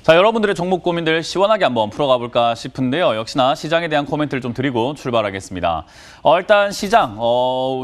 자, 여러분들의 종목 고민들 시원하게 한번 풀어가 볼까 싶은데요. 역시나 시장에 대한 코멘트를 좀 드리고 출발하겠습니다. 일단 시장,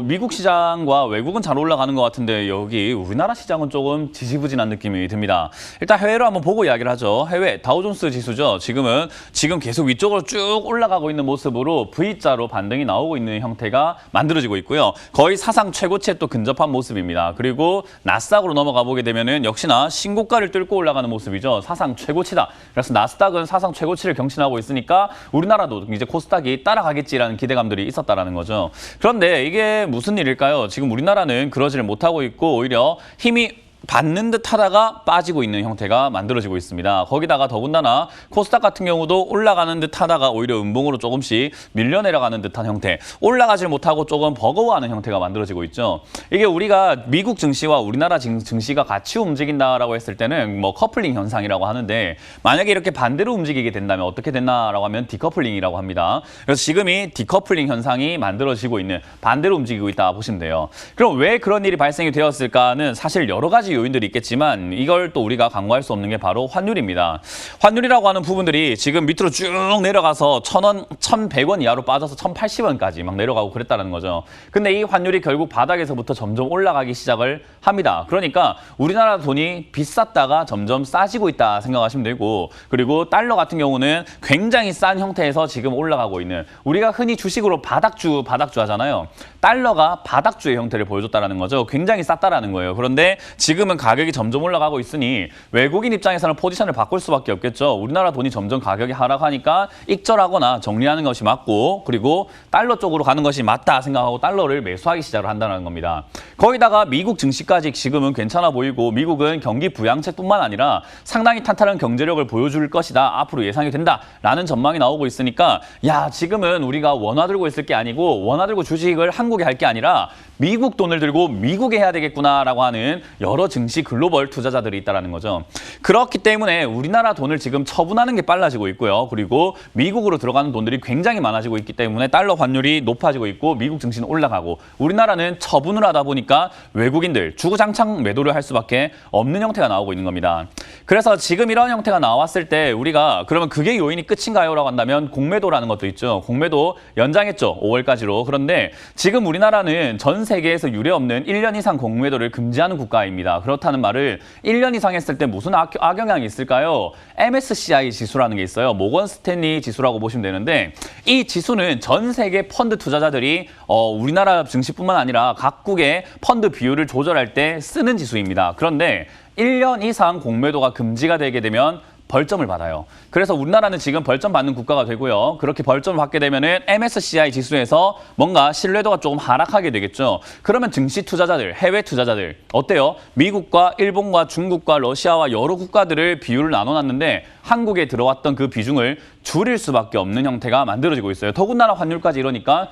미국 시장과 외국은 잘 올라가는 것 같은데 여기 우리나라 시장은 조금 지지부진한 느낌이 듭니다. 일단 해외로 한번 보고 이야기를 하죠. 해외 다우존스 지수죠. 지금 계속 위쪽으로 쭉 올라가고 있는 모습으로 V자로 반등이 나오고 있는 형태가 만들어지고 있고요. 거의 사상 최고치에 또 근접한 모습입니다. 그리고 나스닥으로 넘어가 보게 되면은 역시나 신고가를 뚫고 올라가는 모습이죠. 사상 최고치다. 그래서 나스닥은 사상 최고치를 경신하고 있으니까 우리나라도 이제 코스닥이 따라가겠지라는 기대감들이 있었다라는 거죠. 그런데 이게 무슨 일일까요? 지금 우리나라는 그러지를 못하고 있고 오히려 힘이 받는 듯 하다가 빠지고 있는 형태가 만들어지고 있습니다. 거기다가 더군다나 코스닥 같은 경우도 올라가는 듯 하다가 오히려 음봉으로 조금씩 밀려 내려가는 듯한 형태, 올라가질 못하고 조금 버거워하는 형태가 만들어지고 있죠. 이게 우리가 미국 증시와 우리나라 증시가 같이 움직인다라고 했을 때는 뭐 커플링 현상이라고 하는데 만약에 이렇게 반대로 움직이게 된다면 어떻게 됐나라고 하면 디커플링이라고 합니다. 그래서 지금이 디커플링 현상이 만들어지고 있는, 반대로 움직이고 있다 보시면 돼요. 그럼 왜 그런 일이 발생이 되었을까는 사실 여러 가지 요인들이 있겠지만 이걸 또 우리가 간과할 수 없는 게 바로 환율입니다. 환율이라고 하는 부분들이 지금 밑으로 쭉 내려가서 1,000원, 1,100원 이하로 빠져서 1,080원까지 막 내려가고 그랬다는 거죠. 근데 이 환율이 결국 바닥에서부터 점점 올라가기 시작을 합니다. 그러니까 우리나라 돈이 비쌌다가 점점 싸지고 있다 생각하시면 되고, 그리고 달러 같은 경우는 굉장히 싼 형태에서 지금 올라가고 있는, 우리가 흔히 주식으로 바닥주 하잖아요. 달러가 바닥주의 형태를 보여줬다는 거죠. 굉장히 쌌다라는 거예요. 그런데 지금은 가격이 점점 올라가고 있으니 외국인 입장에서는 포지션을 바꿀 수밖에 없겠죠. 우리나라 돈이 점점 가격이 하락하니까 익절하거나 정리하는 것이 맞고, 그리고 달러 쪽으로 가는 것이 맞다 생각하고 달러를 매수하기 시작을 한다는 겁니다. 거기다가 미국 증시까지 지금은 괜찮아 보이고, 미국은 경기 부양책뿐만 아니라 상당히 탄탄한 경제력을 보여줄 것이다, 앞으로 예상이 된다라는 전망이 나오고 있으니까, 야, 지금은 우리가 원화 들고 있을 게 아니고 원화 들고 주식을 한국에 할 게 아니라 미국 돈을 들고 미국에 해야 되겠구나라고 하는 여러 증시 글로벌 투자자들이 있다는 거죠. 그렇기 때문에 우리나라 돈을 지금 처분하는 게 빨라지고 있고요. 그리고 미국으로 들어가는 돈들이 굉장히 많아지고 있기 때문에 달러 환율이 높아지고 있고 미국 증시는 올라가고, 우리나라는 처분을 하다 보니까 외국인들 주구장창 매도를 할 수밖에 없는 형태가 나오고 있는 겁니다. 그래서 지금 이런 형태가 나왔을 때 우리가 그러면 그게 요인이 끝인가요? 라고 한다면 공매도라는 것도 있죠. 공매도 연장했죠. 5월까지로. 그런데 지금 우리나라는 전 세계에서 유례없는 1년 이상 공매도를 금지하는 국가입니다. 그렇다는 말을 1년 이상 했을 때 무슨 악영향이 있을까요? MSCI 지수라는 게 있어요. 모건 스탠리 지수라고 보시면 되는데, 이 지수는 전 세계 펀드 투자자들이 우리나라 증시뿐만 아니라 각국의 펀드 비율을 조절할 때 쓰는 지수입니다. 그런데 1년 이상 공매도가 금지가 되게 되면 벌점을 받아요. 그래서 우리나라는 지금 벌점 받는 국가가 되고요. 그렇게 벌점을 받게 되면은 MSCI 지수에서 뭔가 신뢰도가 조금 하락하게 되겠죠. 그러면 증시 투자자들, 해외 투자자들 어때요? 미국과 일본과 중국과 러시아와 여러 국가들을 비율을 나눠놨는데 한국에 들어왔던 그 비중을 줄일 수밖에 없는 형태가 만들어지고 있어요. 더군다나 환율까지 이러니까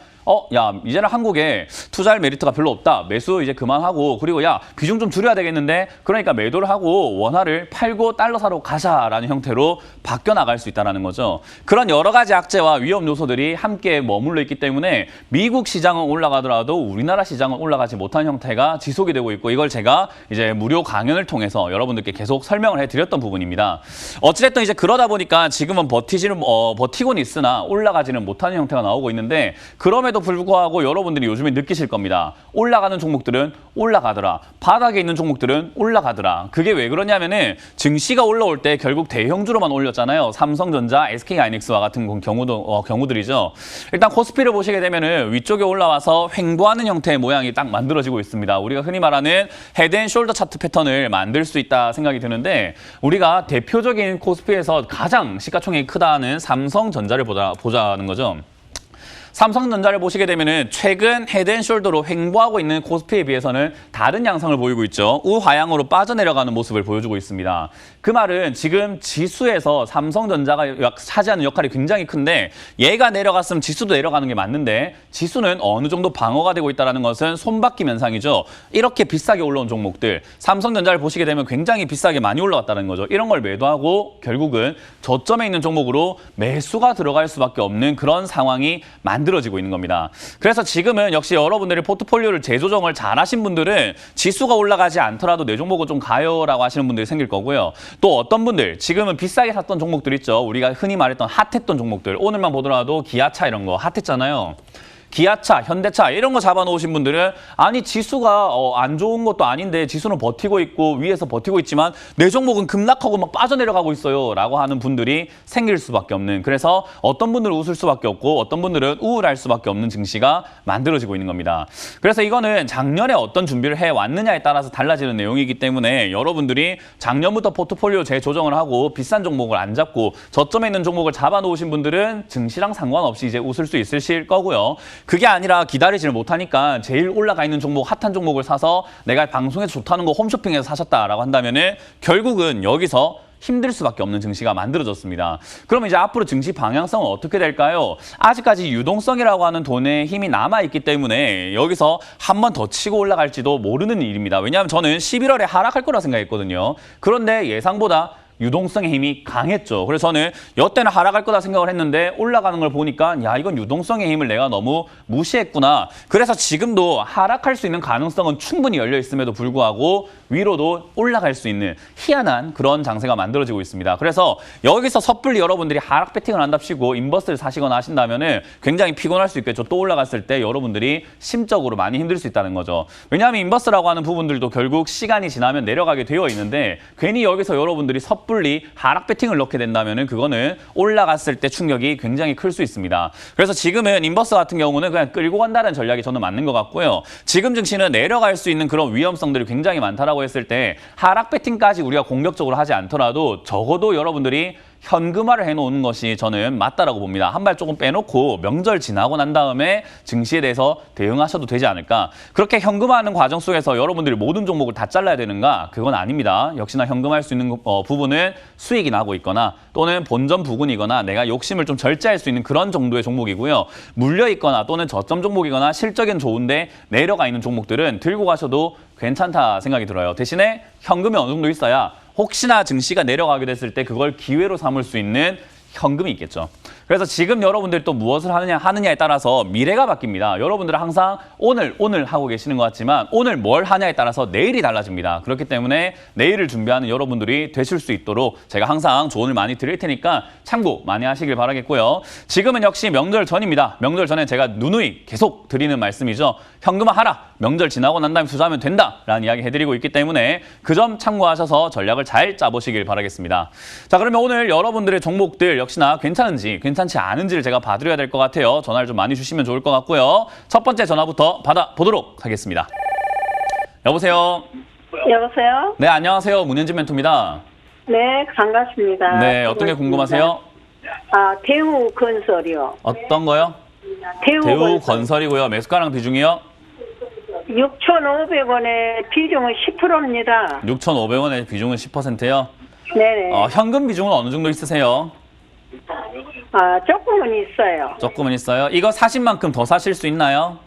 야, 이제는 한국에 투자할 메리트가 별로 없다. 매수 이제 그만하고, 그리고 야, 비중 좀 줄여야 되겠는데, 그러니까 매도를 하고 원화를 팔고 달러 사러 가자라는 형태로 바뀌어 나갈 수 있다는 거죠. 그런 여러 가지 악재와 위험 요소들이 함께 머물러 있기 때문에 미국 시장은 올라가더라도 우리나라 시장은 올라가지 못한 형태가 지속이 되고 있고, 이걸 제가 이제 무료 강연을 통해서 여러분들께 계속 설명을 해드렸던 부분입니다. 어찌됐든 이제 그러다 보니까 지금은 버티고는 있으나 올라가지는 못하는 형태가 나오고 있는데, 그럼에도 불구하고 여러분들이 요즘에 느끼실 겁니다. 올라가는 종목들은 올라가더라. 바닥에 있는 종목들은 올라가더라. 그게 왜 그러냐면은 증시가 올라올 때 결국 대형주로만 올렸잖아요. 삼성전자, SK하이닉스와 같은 경우들이죠. 일단 코스피를 보시게 되면은 위쪽에 올라와서 횡보하는 형태의 모양이 딱 만들어지고 있습니다. 우리가 흔히 말하는 헤드앤숄더 차트 패턴을 만들 수 있다 생각이 드는데, 우리가 대표적인 코스피에서 가장 시가총액이 크다는 삼성전자를 보자는 거죠. 삼성전자를 보시게 되면은 최근 헤드앤숄더로 횡보하고 있는 코스피에 비해서는 다른 양상을 보이고 있죠. 우하향으로 빠져내려가는 모습을 보여주고 있습니다. 그 말은 지금 지수에서 삼성전자가 차지하는 역할이 굉장히 큰데, 얘가 내려갔으면 지수도 내려가는 게 맞는데 지수는 어느 정도 방어가 되고 있다는 것은 손바뀜 현상이죠. 이렇게 비싸게 올라온 종목들, 삼성전자를 보시게 되면 굉장히 비싸게 많이 올라왔다는 거죠. 이런 걸 매도하고 결국은 저점에 있는 종목으로 매수가 들어갈 수밖에 없는 그런 상황이 만들어집니다. 만들어지고 있는 겁니다. 그래서 지금은 역시 여러분들이 포트폴리오를 재조정을 잘 하신 분들은 지수가 올라가지 않더라도 내 종목은 좀 가요라고 하시는 분들이 생길 거고요. 또 어떤 분들 지금은 비싸게 샀던 종목들 있죠. 우리가 흔히 말했던 핫했던 종목들. 오늘만 보더라도 기아차 이런 거 핫했잖아요. 기아차, 현대차 이런 거 잡아놓으신 분들은 아니 지수가 안 좋은 것도 아닌데 지수는 버티고 있고 위에서 버티고 있지만 내 종목은 급락하고 막 빠져내려가고 있어요 라고 하는 분들이 생길 수밖에 없는, 그래서 어떤 분들은 웃을 수밖에 없고 어떤 분들은 우울할 수밖에 없는 증시가 만들어지고 있는 겁니다. 그래서 이거는 작년에 어떤 준비를 해왔느냐에 따라서 달라지는 내용이기 때문에 여러분들이 작년부터 포트폴리오 재조정을 하고 비싼 종목을 안 잡고 저점에 있는 종목을 잡아놓으신 분들은 증시랑 상관없이 이제 웃을 수 있으실 거고요. 그게 아니라 기다리지를 못하니까 제일 올라가 있는 종목, 핫한 종목을 사서 내가 방송에서 좋다는 거 홈쇼핑에서 사셨다라고 한다면은 결국은 여기서 힘들 수밖에 없는 증시가 만들어졌습니다. 그럼 이제 앞으로 증시 방향성은 어떻게 될까요? 아직까지 유동성이라고 하는 돈의 힘이 남아있기 때문에 여기서 한 번 더 치고 올라갈지도 모르는 일입니다. 왜냐하면 저는 11월에 하락할 거라 생각했거든요. 그런데 예상보다 유동성의 힘이 강했죠. 그래서 저는 여태는 하락할 거다 생각을 했는데 올라가는 걸 보니까 야, 이건 유동성의 힘을 내가 너무 무시했구나. 그래서 지금도 하락할 수 있는 가능성은 충분히 열려 있음에도 불구하고 위로도 올라갈 수 있는 희한한 그런 장세가 만들어지고 있습니다. 그래서 여기서 섣불리 여러분들이 하락 배팅을 한답시고 인버스를 사시거나 하신다면은 굉장히 피곤할 수 있겠죠. 또 올라갔을 때 여러분들이 심적으로 많이 힘들 수 있다는 거죠. 왜냐하면 인버스라고 하는 부분들도 결국 시간이 지나면 내려가게 되어 있는데 괜히 여기서 여러분들이 섣불리 하락 배팅을 넣게 된다면은 그거는 올라갔을 때 충격이 굉장히 클 수 있습니다. 그래서 지금은 인버스 같은 경우는 그냥 끌고 간다는 전략이 저는 맞는 것 같고요. 지금 증시는 내려갈 수 있는 그런 위험성들이 굉장히 많다라고 했을 때 하락 배팅까지 우리가 공격적으로 하지 않더라도 적어도 여러분들이 현금화를 해놓는 것이 저는 맞다라고 봅니다. 한 발 조금 빼놓고 명절 지나고 난 다음에 증시에 대해서 대응하셔도 되지 않을까. 그렇게 현금화하는 과정 속에서 여러분들이 모든 종목을 다 잘라야 되는가? 그건 아닙니다. 역시나 현금화할 수 있는 부분은 수익이 나고 있거나 또는 본전 부근이거나 내가 욕심을 좀 절제할 수 있는 그런 정도의 종목이고요. 물려 있거나 또는 저점 종목이거나 실적은 좋은데 내려가 있는 종목들은 들고 가셔도 괜찮다 생각이 들어요. 대신에 현금이 어느 정도 있어야 혹시나 증시가 내려가게 됐을 때 그걸 기회로 삼을 수 있는 현금이 있겠죠. 그래서 지금 여러분들이 또 무엇을 하느냐에 따라서 미래가 바뀝니다. 여러분들은 항상 오늘 하고 계시는 것 같지만 오늘 뭘 하냐에 따라서 내일이 달라집니다. 그렇기 때문에 내일을 준비하는 여러분들이 되실 수 있도록 제가 항상 조언을 많이 드릴 테니까 참고 많이 하시길 바라겠고요. 지금은 역시 명절 전입니다. 명절 전에 제가 누누이 계속 드리는 말씀이죠. 현금화하라. 명절 지나고 난 다음에 투자하면 된다라는 이야기 해드리고 있기 때문에 그 점 참고하셔서 전략을 잘 짜보시길 바라겠습니다. 자, 그러면 오늘 여러분들의 종목들 역시나 괜찮지 않은지를 제가 봐드려야 될 것 같아요. 전화를 좀 많이 주시면 좋을 것 같고요. 첫 번째 전화부터 받아보도록 하겠습니다. 여보세요? 여보세요? 네, 안녕하세요. 문현진 멘토입니다. 네, 반갑습니다. 네, 어떤 게 궁금하세요? 아, 대우건설이요. 어떤 거요? 대우건설이고요. 매수가랑 비중이요? 6,500원에 비중은 10%입니다. 6,500원의 비중은 10%요? 네네. 현금 비중은 어느 정도 있으세요? 아, 조금은 있어요. 조금은 있어요. 이거 사신 만큼 더 사실 수 있나요?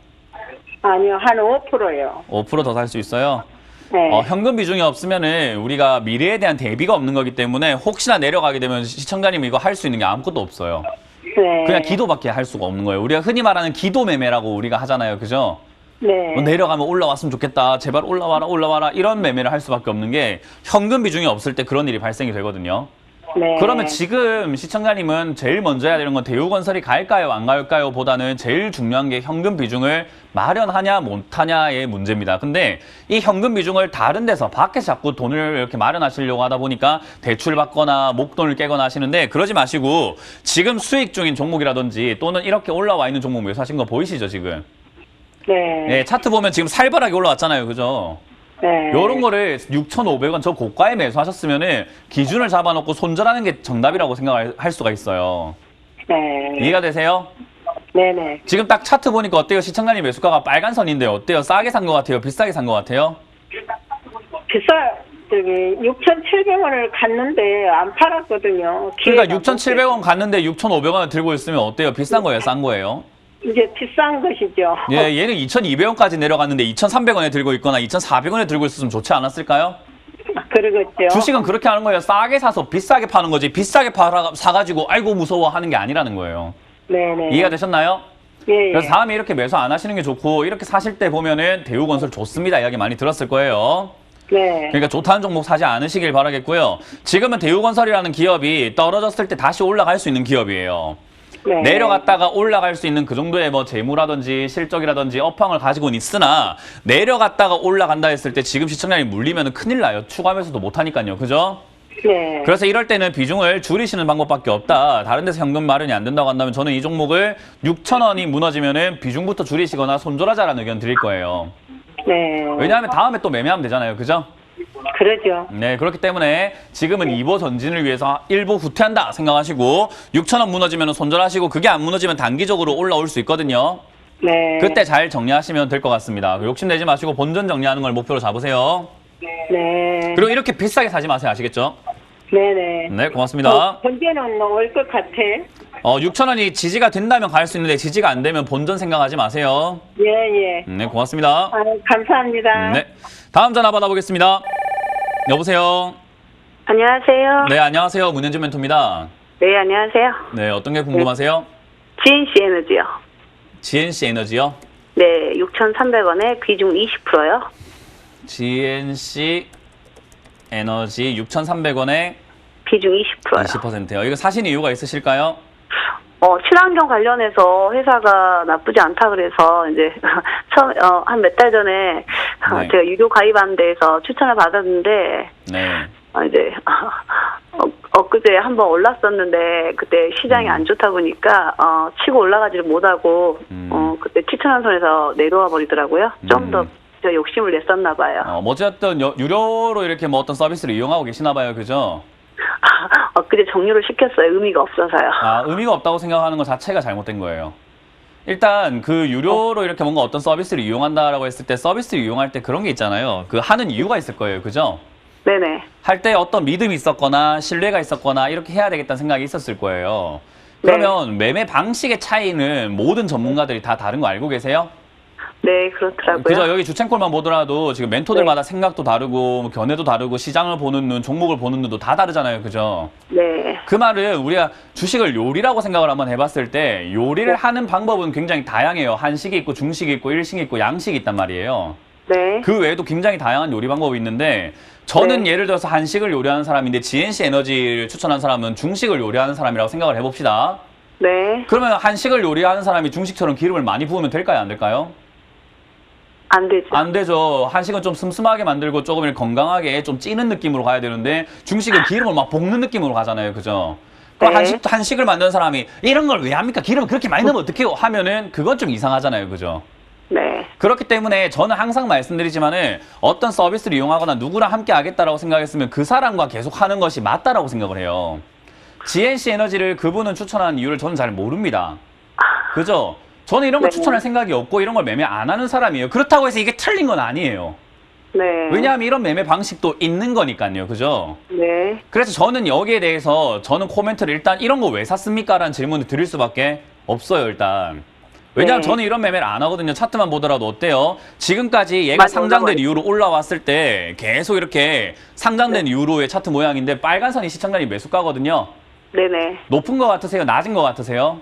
아니요, 한 5%요. 5% 더 살 수 있어요? 네. 현금 비중이 없으면은 우리가 미래에 대한 대비가 없는 거기 때문에 혹시나 내려가게 되면 시청자님 이거 할 수 있는 게 아무것도 없어요. 네. 그냥 기도밖에 할 수가 없는 거예요. 우리가 흔히 말하는 기도 매매라고 우리가 하잖아요. 그죠? 네. 내려가면 올라왔으면 좋겠다. 제발 올라와라. 이런 매매를 할 수밖에 없는 게 현금 비중이 없을 때 그런 일이 발생이 되거든요. 네. 그러면 지금 시청자님은 제일 먼저 해야 되는 건 대우건설이 갈까요, 안 갈까요? 보다는 제일 중요한 게 현금 비중을 마련하냐, 못하냐의 문제입니다. 근데 이 현금 비중을 다른 데서 밖에서 자꾸 돈을 이렇게 마련하시려고 하다 보니까 대출 받거나 목돈을 깨거나 하시는데 그러지 마시고 지금 수익 중인 종목이라든지 또는 이렇게 올라와 있는 종목 매수하신 거 보이시죠, 지금? 네. 네, 차트 보면 지금 살벌하게 올라왔잖아요. 그죠? 네. 이런 거를 6,500원 저 고가에 매수하셨으면 기준을 잡아놓고 손절하는 게 정답이라고 생각할 수가 있어요. 네. 이해가 되세요? 네네. 지금 딱 차트 보니까 어때요? 시청자님 매수가가 빨간 선인데 어때요? 싸게 산 것 같아요? 비싸게 산 것 같아요? 저기 6,700원을 갔는데 안 팔았거든요. 그러니까 6,700원 갔는데 6,500원을 들고 있으면 어때요? 비싼 거예요? 싼 거예요? 이제 비싼 것이죠. 예, 얘는 2,200원까지 내려갔는데 2,300원에 들고 있거나 2,400원에 들고 있었으면 좋지 않았을까요? 그러겠죠. 주식은 그렇게 하는 거예요. 싸게 사서 비싸게 파는 거지. 비싸게 사가지고 아이고 무서워 하는 게 아니라는 거예요. 네네. 이해가 되셨나요? 예, 예. 그래서 다음에 이렇게 매수 안 하시는 게 좋고 이렇게 사실 때 보면은 대우건설 좋습니다. 이야기 많이 들었을 거예요. 네. 그러니까 좋다는 종목 사지 않으시길 바라겠고요. 지금은 대우건설이라는 기업이 떨어졌을 때 다시 올라갈 수 있는 기업이에요. 네. 내려갔다가 올라갈 수 있는 그 정도의 뭐 재무라든지 실적이라든지 업황을 가지고는 있으나 내려갔다가 올라간다 했을 때 지금 시청량이 물리면 큰일 나요. 추가 매수도 못하니까요. 그죠? 네. 그래서 이럴 때는 비중을 줄이시는 방법밖에 없다. 다른 데서 현금 마련이 안 된다고 한다면 저는 이 종목을 6,000원이 무너지면은 비중부터 줄이시거나 손절하자라는 의견 드릴 거예요. 네. 왜냐하면 다음에 또 매매하면 되잖아요. 그죠? 그러죠. 네, 그렇기 때문에 지금은 2보 전진을 위해서 1보 후퇴한다 생각하시고 6,000원 무너지면 손절하시고 그게 안 무너지면 단기적으로 올라올 수 있거든요. 네. 그때 잘 정리하시면 될 것 같습니다. 욕심내지 마시고 본전 정리하는 걸 목표로 잡으세요. 네. 그리고 이렇게 비싸게 사지 마세요. 아시겠죠? 네네. 네, 고맙습니다. 현재는 올 것 같아. 6,000원이 지지가 된다면 갈 수 있는데 지지가 안 되면 본전 생각하지 마세요. 예, 예. 네, 고맙습니다. 아, 감사합니다. 네, 다음 전화 받아보겠습니다. 여보세요. 안녕하세요. 네, 안녕하세요. 문현준 멘토입니다. 네, 안녕하세요. 네, 어떤 게 궁금하세요? GNC 에너지요. GNC 에너지요? 네, 6,300원에 비중 20%요. GNC 에너지 6,300원에 비중 20%요. 20%요. 이거 사신 이유가 있으실까요? 친환경 관련해서 회사가 나쁘지 않다 그래서 이제 한 몇 달 전에 네. 제가 유료 가입하는 데에서 추천을 받았는데 네. 이제 엊그제 한번 올랐었는데 그때 시장이 안 좋다 보니까 치고 올라가지를 못하고 그때 추천한 선에서 내려와 버리더라고요. 좀 더 욕심을 냈었나 봐요. 뭐 어쨌든 유료로 이렇게 뭐 어떤 서비스를 이용하고 계시나 봐요. 그죠? 엊그제 종료를 시켰어요. 의미가 없어서요. 의미가 없다고 생각하는 것 자체가 잘못된 거예요. 일단 그 유료로 이렇게 뭔가 어떤 서비스를 이용한다라고 했을 때 서비스를 이용할 때 그런 게 있잖아요. 그 하는 이유가 있을 거예요. 그죠? 네네. 할 때 어떤 믿음이 있었거나 신뢰가 있었거나 이렇게 해야 되겠다는 생각이 있었을 거예요. 그러면 매매 방식의 차이는 모든 전문가들이 다 다른 거 알고 계세요? 네, 그렇더라고요. 그죠? 여기 주챔콜만 보더라도 지금 멘토들마다 생각도 다르고 뭐 견해도 다르고 시장을 보는 눈, 종목을 보는 눈도 다 다르잖아요. 그죠? 네. 그 말은 우리가 주식을 요리라고 생각을 한번 해봤을 때 요리를 하는 방법은 굉장히 다양해요. 한식이 있고 중식이 있고 일식이 있고 양식이 있단 말이에요. 네. 그 외에도 굉장히 다양한 요리 방법이 있는데 저는 예를 들어서 한식을 요리하는 사람인데 GNC 에너지를 추천한 사람은 중식을 요리하는 사람이라고 생각을 해봅시다. 네. 그러면 한식을 요리하는 사람이 중식처럼 기름을 많이 부으면 될까요? 안 될까요? 안 되죠. 안 되죠. 한식은 좀 슴슴하게 만들고 조금 이렇게 건강하게 좀 찌는 느낌으로 가야 되는데 중식은 기름을 막 볶는 느낌으로 가잖아요. 그죠? 그럼 네. 한식을 만드는 사람이 이런 걸 왜 합니까? 기름을 그렇게 많이 넣으면 어떡해요? 하면은 그건 좀 이상하잖아요. 그죠? 네. 그렇기 때문에 저는 항상 말씀드리지만은 어떤 서비스를 이용하거나 누구랑 함께 하겠다라고 생각했으면 그 사람과 계속 하는 것이 맞다라고 생각을 해요. GNC 에너지를 그분은 추천한 이유를 저는 잘 모릅니다. 그죠? 저는 이런 걸 네. 추천할 생각이 없고 이런 걸 매매 안 하는 사람이에요. 그렇다고 해서 이게 틀린 건 아니에요. 네. 왜냐하면 이런 매매 방식도 있는 거니까요. 그죠? 네. 그래서 저는 여기에 대해서 저는 코멘트를 일단 이런 거 왜 샀습니까? 라는 질문을 드릴 수밖에 없어요. 일단. 왜냐하면 네. 저는 이런 매매를 안 하거든요. 차트만 보더라도 어때요? 지금까지 얘가 맞아, 상장된 맞아. 이후로 올라왔을 때 계속 이렇게 상장된 이후로의 차트 모양인데 빨간 선이 시청단위 매수가거든요. 네네. 높은 거 같으세요? 낮은 거 같으세요?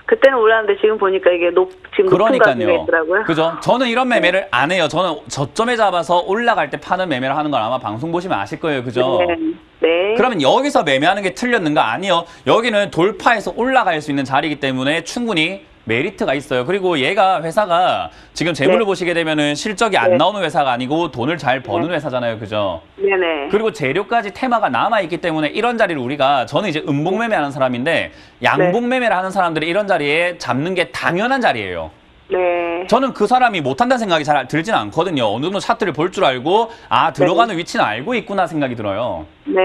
그때는 올랐는데 지금 보니까 이게 지금 높은 가격이 그러니까요. 있더라고요. 그죠? 저는 이런 매매를 안 해요. 저는 저점에 잡아서 올라갈 때 파는 매매를 하는 걸 아마 방송 보시면 아실 거예요. 그죠? 네. 네. 그러면 여기서 매매하는 게 틀렸는가? 아니요. 여기는 돌파해서 올라갈 수 있는 자리이기 때문에 충분히 메리트가 있어요. 그리고 얘가 회사가 지금 재물을 네. 보시게 되면은 실적이 안 네. 나오는 회사가 아니고 돈을 잘 버는 회사잖아요. 그죠? 네네. 그리고 재료까지 테마가 남아있기 때문에 이런 자리를 우리가 저는 이제 음봉 매매하는 사람인데 양봉 매매를 하는 사람들이 이런 자리에 잡는 게 당연한 자리예요. 네. 저는 그 사람이 못한다는 생각이 잘 들지는 않거든요. 어느 정도 차트를 볼 줄 알고 들어가는 위치는 알고 있구나 생각이 들어요. 네.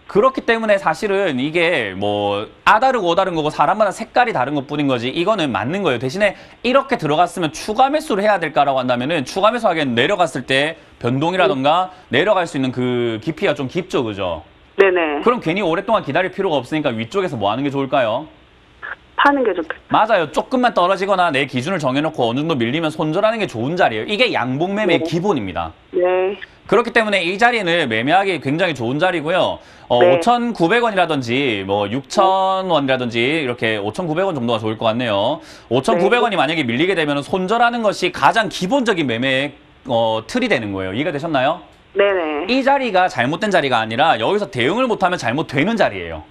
그렇기 때문에 사실은 이게 뭐 아다르고 오다른 거고 사람마다 색깔이 다른 것뿐인 거지 이거는 맞는 거예요. 대신에 이렇게 들어갔으면 추가 매수를 해야 될까라고 한다면은 추가 매수하기엔 내려갔을 때 변동이라던가 내려갈 수 있는 그 깊이가 좀 깊죠. 그죠? 네네. 그럼 괜히 오랫동안 기다릴 필요가 없으니까 위쪽에서 뭐 하는 게 좋을까요? 파는 게 좋겠다. 맞아요. 조금만 떨어지거나 내 기준을 정해놓고 어느 정도 밀리면 손절하는 게 좋은 자리예요. 이게 양봉 매매의 네. 기본입니다. 네. 그렇기 때문에 이 자리는 매매하기 굉장히 좋은 자리고요. 네. 5,900원이라든지 뭐 6,000원이라든지 이렇게 5,900원 정도가 좋을 것 같네요. 5,900원이 만약에 밀리게 되면 손절하는 것이 가장 기본적인 매매의 틀이 되는 거예요. 이해가 되셨나요? 네네. 이 자리가 잘못된 자리가 아니라 여기서 대응을 못하면 잘못되는 자리예요.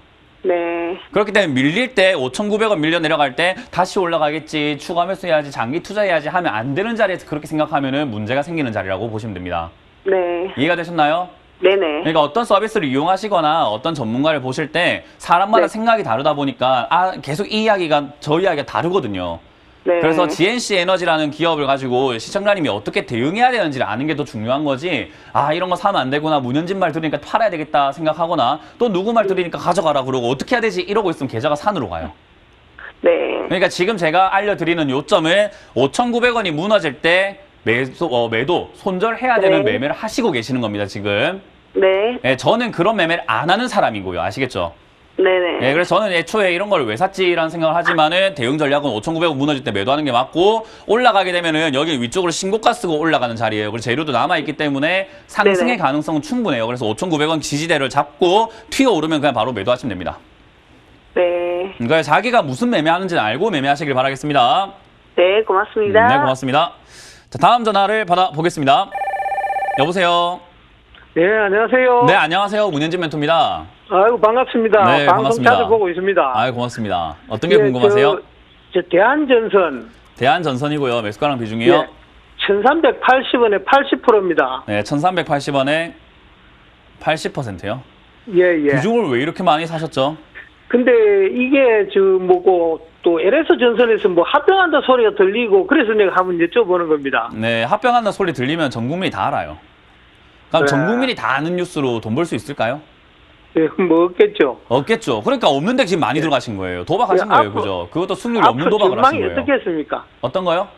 네. 그렇기 때문에 밀릴 때 5,900원 밀려 내려갈 때 다시 올라가겠지, 추가 매수해야지, 장기 투자해야지 하면 안 되는 자리에서 그렇게 생각하면은 문제가 생기는 자리라고 보시면 됩니다. 네. 이해가 되셨나요? 네네. 그러니까 어떤 서비스를 이용하시거나 어떤 전문가를 보실 때 사람마다 네. 생각이 다르다 보니까 계속 이 이야기가 저 이야기가 다르거든요. 네. 그래서 GNC 에너지라는 기업을 가지고 시청자님이 어떻게 대응해야 되는지를 아는 게 더 중요한 거지, 이런 거 사면 안 되구나, 문현진 말 들으니까 팔아야 되겠다 생각하거나 또 누구 말 들으니까 가져가라 그러고 어떻게 해야 되지 이러고 있으면 계좌가 산으로 가요. 네. 그러니까 지금 제가 알려드리는 요점을 5,900원이 무너질 때 매도, 손절해야 되는 네. 매매를 하시고 계시는 겁니다, 지금. 네. 네, 저는 그런 매매를 안 하는 사람이고요. 아시겠죠? 네네. 네, 그래서 저는 애초에 이런 걸 왜 샀지라는 생각을 하지만은 대응 전략은 5,900원 무너질 때 매도하는 게 맞고, 올라가게 되면은 여기 위쪽으로 신고가 쓰고 올라가는 자리예요. 그래서 재료도 남아있기 때문에 상승의 네네. 가능성은 충분해요. 그래서 5,900원 지지대를 잡고 튀어오르면 그냥 바로 매도하시면 됩니다. 네. 그러니까 자기가 무슨 매매하는지는 알고 매매하시길 바라겠습니다. 네, 고맙습니다. 네, 고맙습니다. 자, 다음 전화를 받아보겠습니다. 여보세요? 네, 안녕하세요. 네, 안녕하세요. 문현진 멘토입니다. 아이고, 반갑습니다. 네, 방송 반갑습니다. 자주 보고 있습니다. 아유, 고맙습니다. 어떤 게 예, 궁금하세요? 저 대한전선, 대한전선이고요. 매수가랑 비중이요? 예, 1380원에 80%입니다. 네, 1380원에 80%요. 예, 예. 비중을 왜 이렇게 많이 사셨죠? 근데 이게 또 LS 전선에서 합병한다 소리가 들리고 그래서 내가 한번 여쭤보는 겁니다. 네, 합병한다 소리 들리면 전 국민이 다 알아요. 그럼 네. 전 국민이 다 아는 뉴스로 돈 벌 수 있을까요? 예, 없겠죠. 없겠죠. 그러니까 없는데 지금 많이 들어가신 거예요. 도박하신 예, 거예요, 앞으로- 그죠? 그것도 승률이 없는 앞으로 도박을 하신 전망이 거예요. 어떻게 했습니까? 어떤 거요?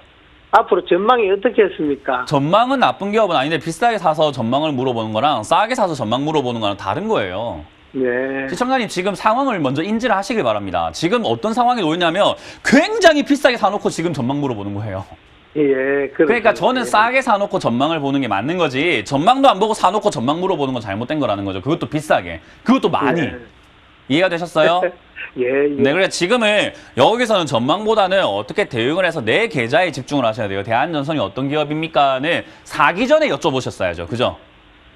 앞으로 전망이 어떻게 했습니까? 전망은 나쁜 기업은 아닌데 비싸게 사서 전망을 물어보는 거랑 싸게 사서 전망 물어보는 거랑 다른 거예요. 네. 시청자님 지금 상황을 먼저 인지를 하시길 바랍니다. 지금 어떤 상황이 놓이냐면 굉장히 비싸게 사놓고 지금 전망 물어보는 거예요. 예, 그러니까 저는 싸게 사놓고 전망을 보는 게 맞는 거지, 전망도 안 보고 사놓고 전망 물어보는 건 잘못된 거라는 거죠. 그것도 비싸게, 그것도 많이. 예. 이해가 되셨어요? 예, 예. 네, 그래 지금은 여기서는 전망보다는 어떻게 대응을 해서 내 계좌에 집중을 하셔야 돼요. 대한전선이 어떤 기업입니까는 사기 전에 여쭤보셨어야죠. 그죠?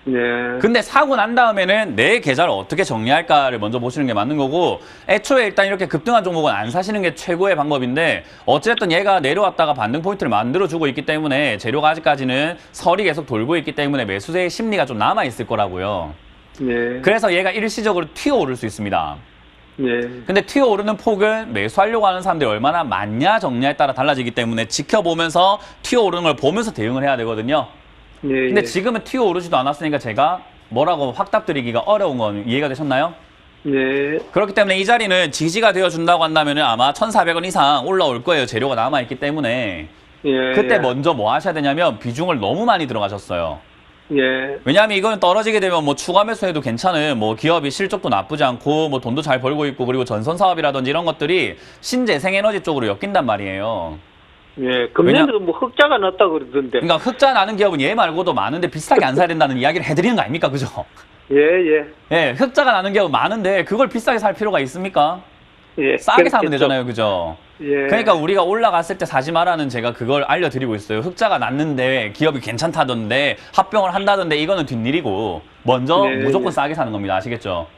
예. 근데 사고 난 다음에는 내 계좌를 어떻게 정리할까를 먼저 보시는 게 맞는 거고, 애초에 일단 이렇게 급등한 종목은 안 사시는 게 최고의 방법인데, 어쨌든 얘가 내려왔다가 반등 포인트를 만들어주고 있기 때문에 재료가 아직까지는 설이 계속 돌고 있기 때문에 매수세의 심리가 좀 남아있을 거라고요. 예. 그래서 얘가 일시적으로 튀어오를 수 있습니다. 예. 근데 튀어오르는 폭은 매수하려고 하는 사람들이 얼마나 많냐 적냐에 따라 달라지기 때문에 지켜보면서 튀어오르는 걸 보면서 대응을 해야 되거든요. 예. 근데 예. 지금은 튀어오르지도 않았으니까 제가 뭐라고 확답드리기가 어려운 건 이해가 되셨나요? 예. 그렇기 때문에 이 자리는 지지가 되어준다고 한다면 아마 1,400원 이상 올라올 거예요. 재료가 남아있기 때문에. 예. 그때 예. 먼저 뭐 하셔야 되냐면 비중을 너무 많이 들어가셨어요. 예. 왜냐하면 이거는 떨어지게 되면 뭐 추가 매수해도 괜찮은, 뭐 기업이 실적도 나쁘지 않고 뭐 돈도 잘 벌고 있고 그리고 전선 사업이라든지 이런 것들이 신재생에너지 쪽으로 엮인단 말이에요. 예. 금년에도 흑자가 났다 그러던데. 그러니까 흑자 나는 기업은 얘 말고도 많은데 비싸게 안 사야 된다는 이야기를 해드리는 거 아닙니까? 그죠? 예, 예. 예, 흑자가 나는 기업은 많은데 그걸 비싸게 살 필요가 있습니까? 예. 싸게 사면 그렇겠죠. 되잖아요. 그죠? 예. 그러니까 우리가 올라갔을 때 사지 마라는 제가 그걸 알려드리고 있어요. 흑자가 났는데 기업이 괜찮다던데 합병을 한다던데 이거는 뒷일이고 먼저 네. 무조건 싸게 사는 겁니다. 아시겠죠?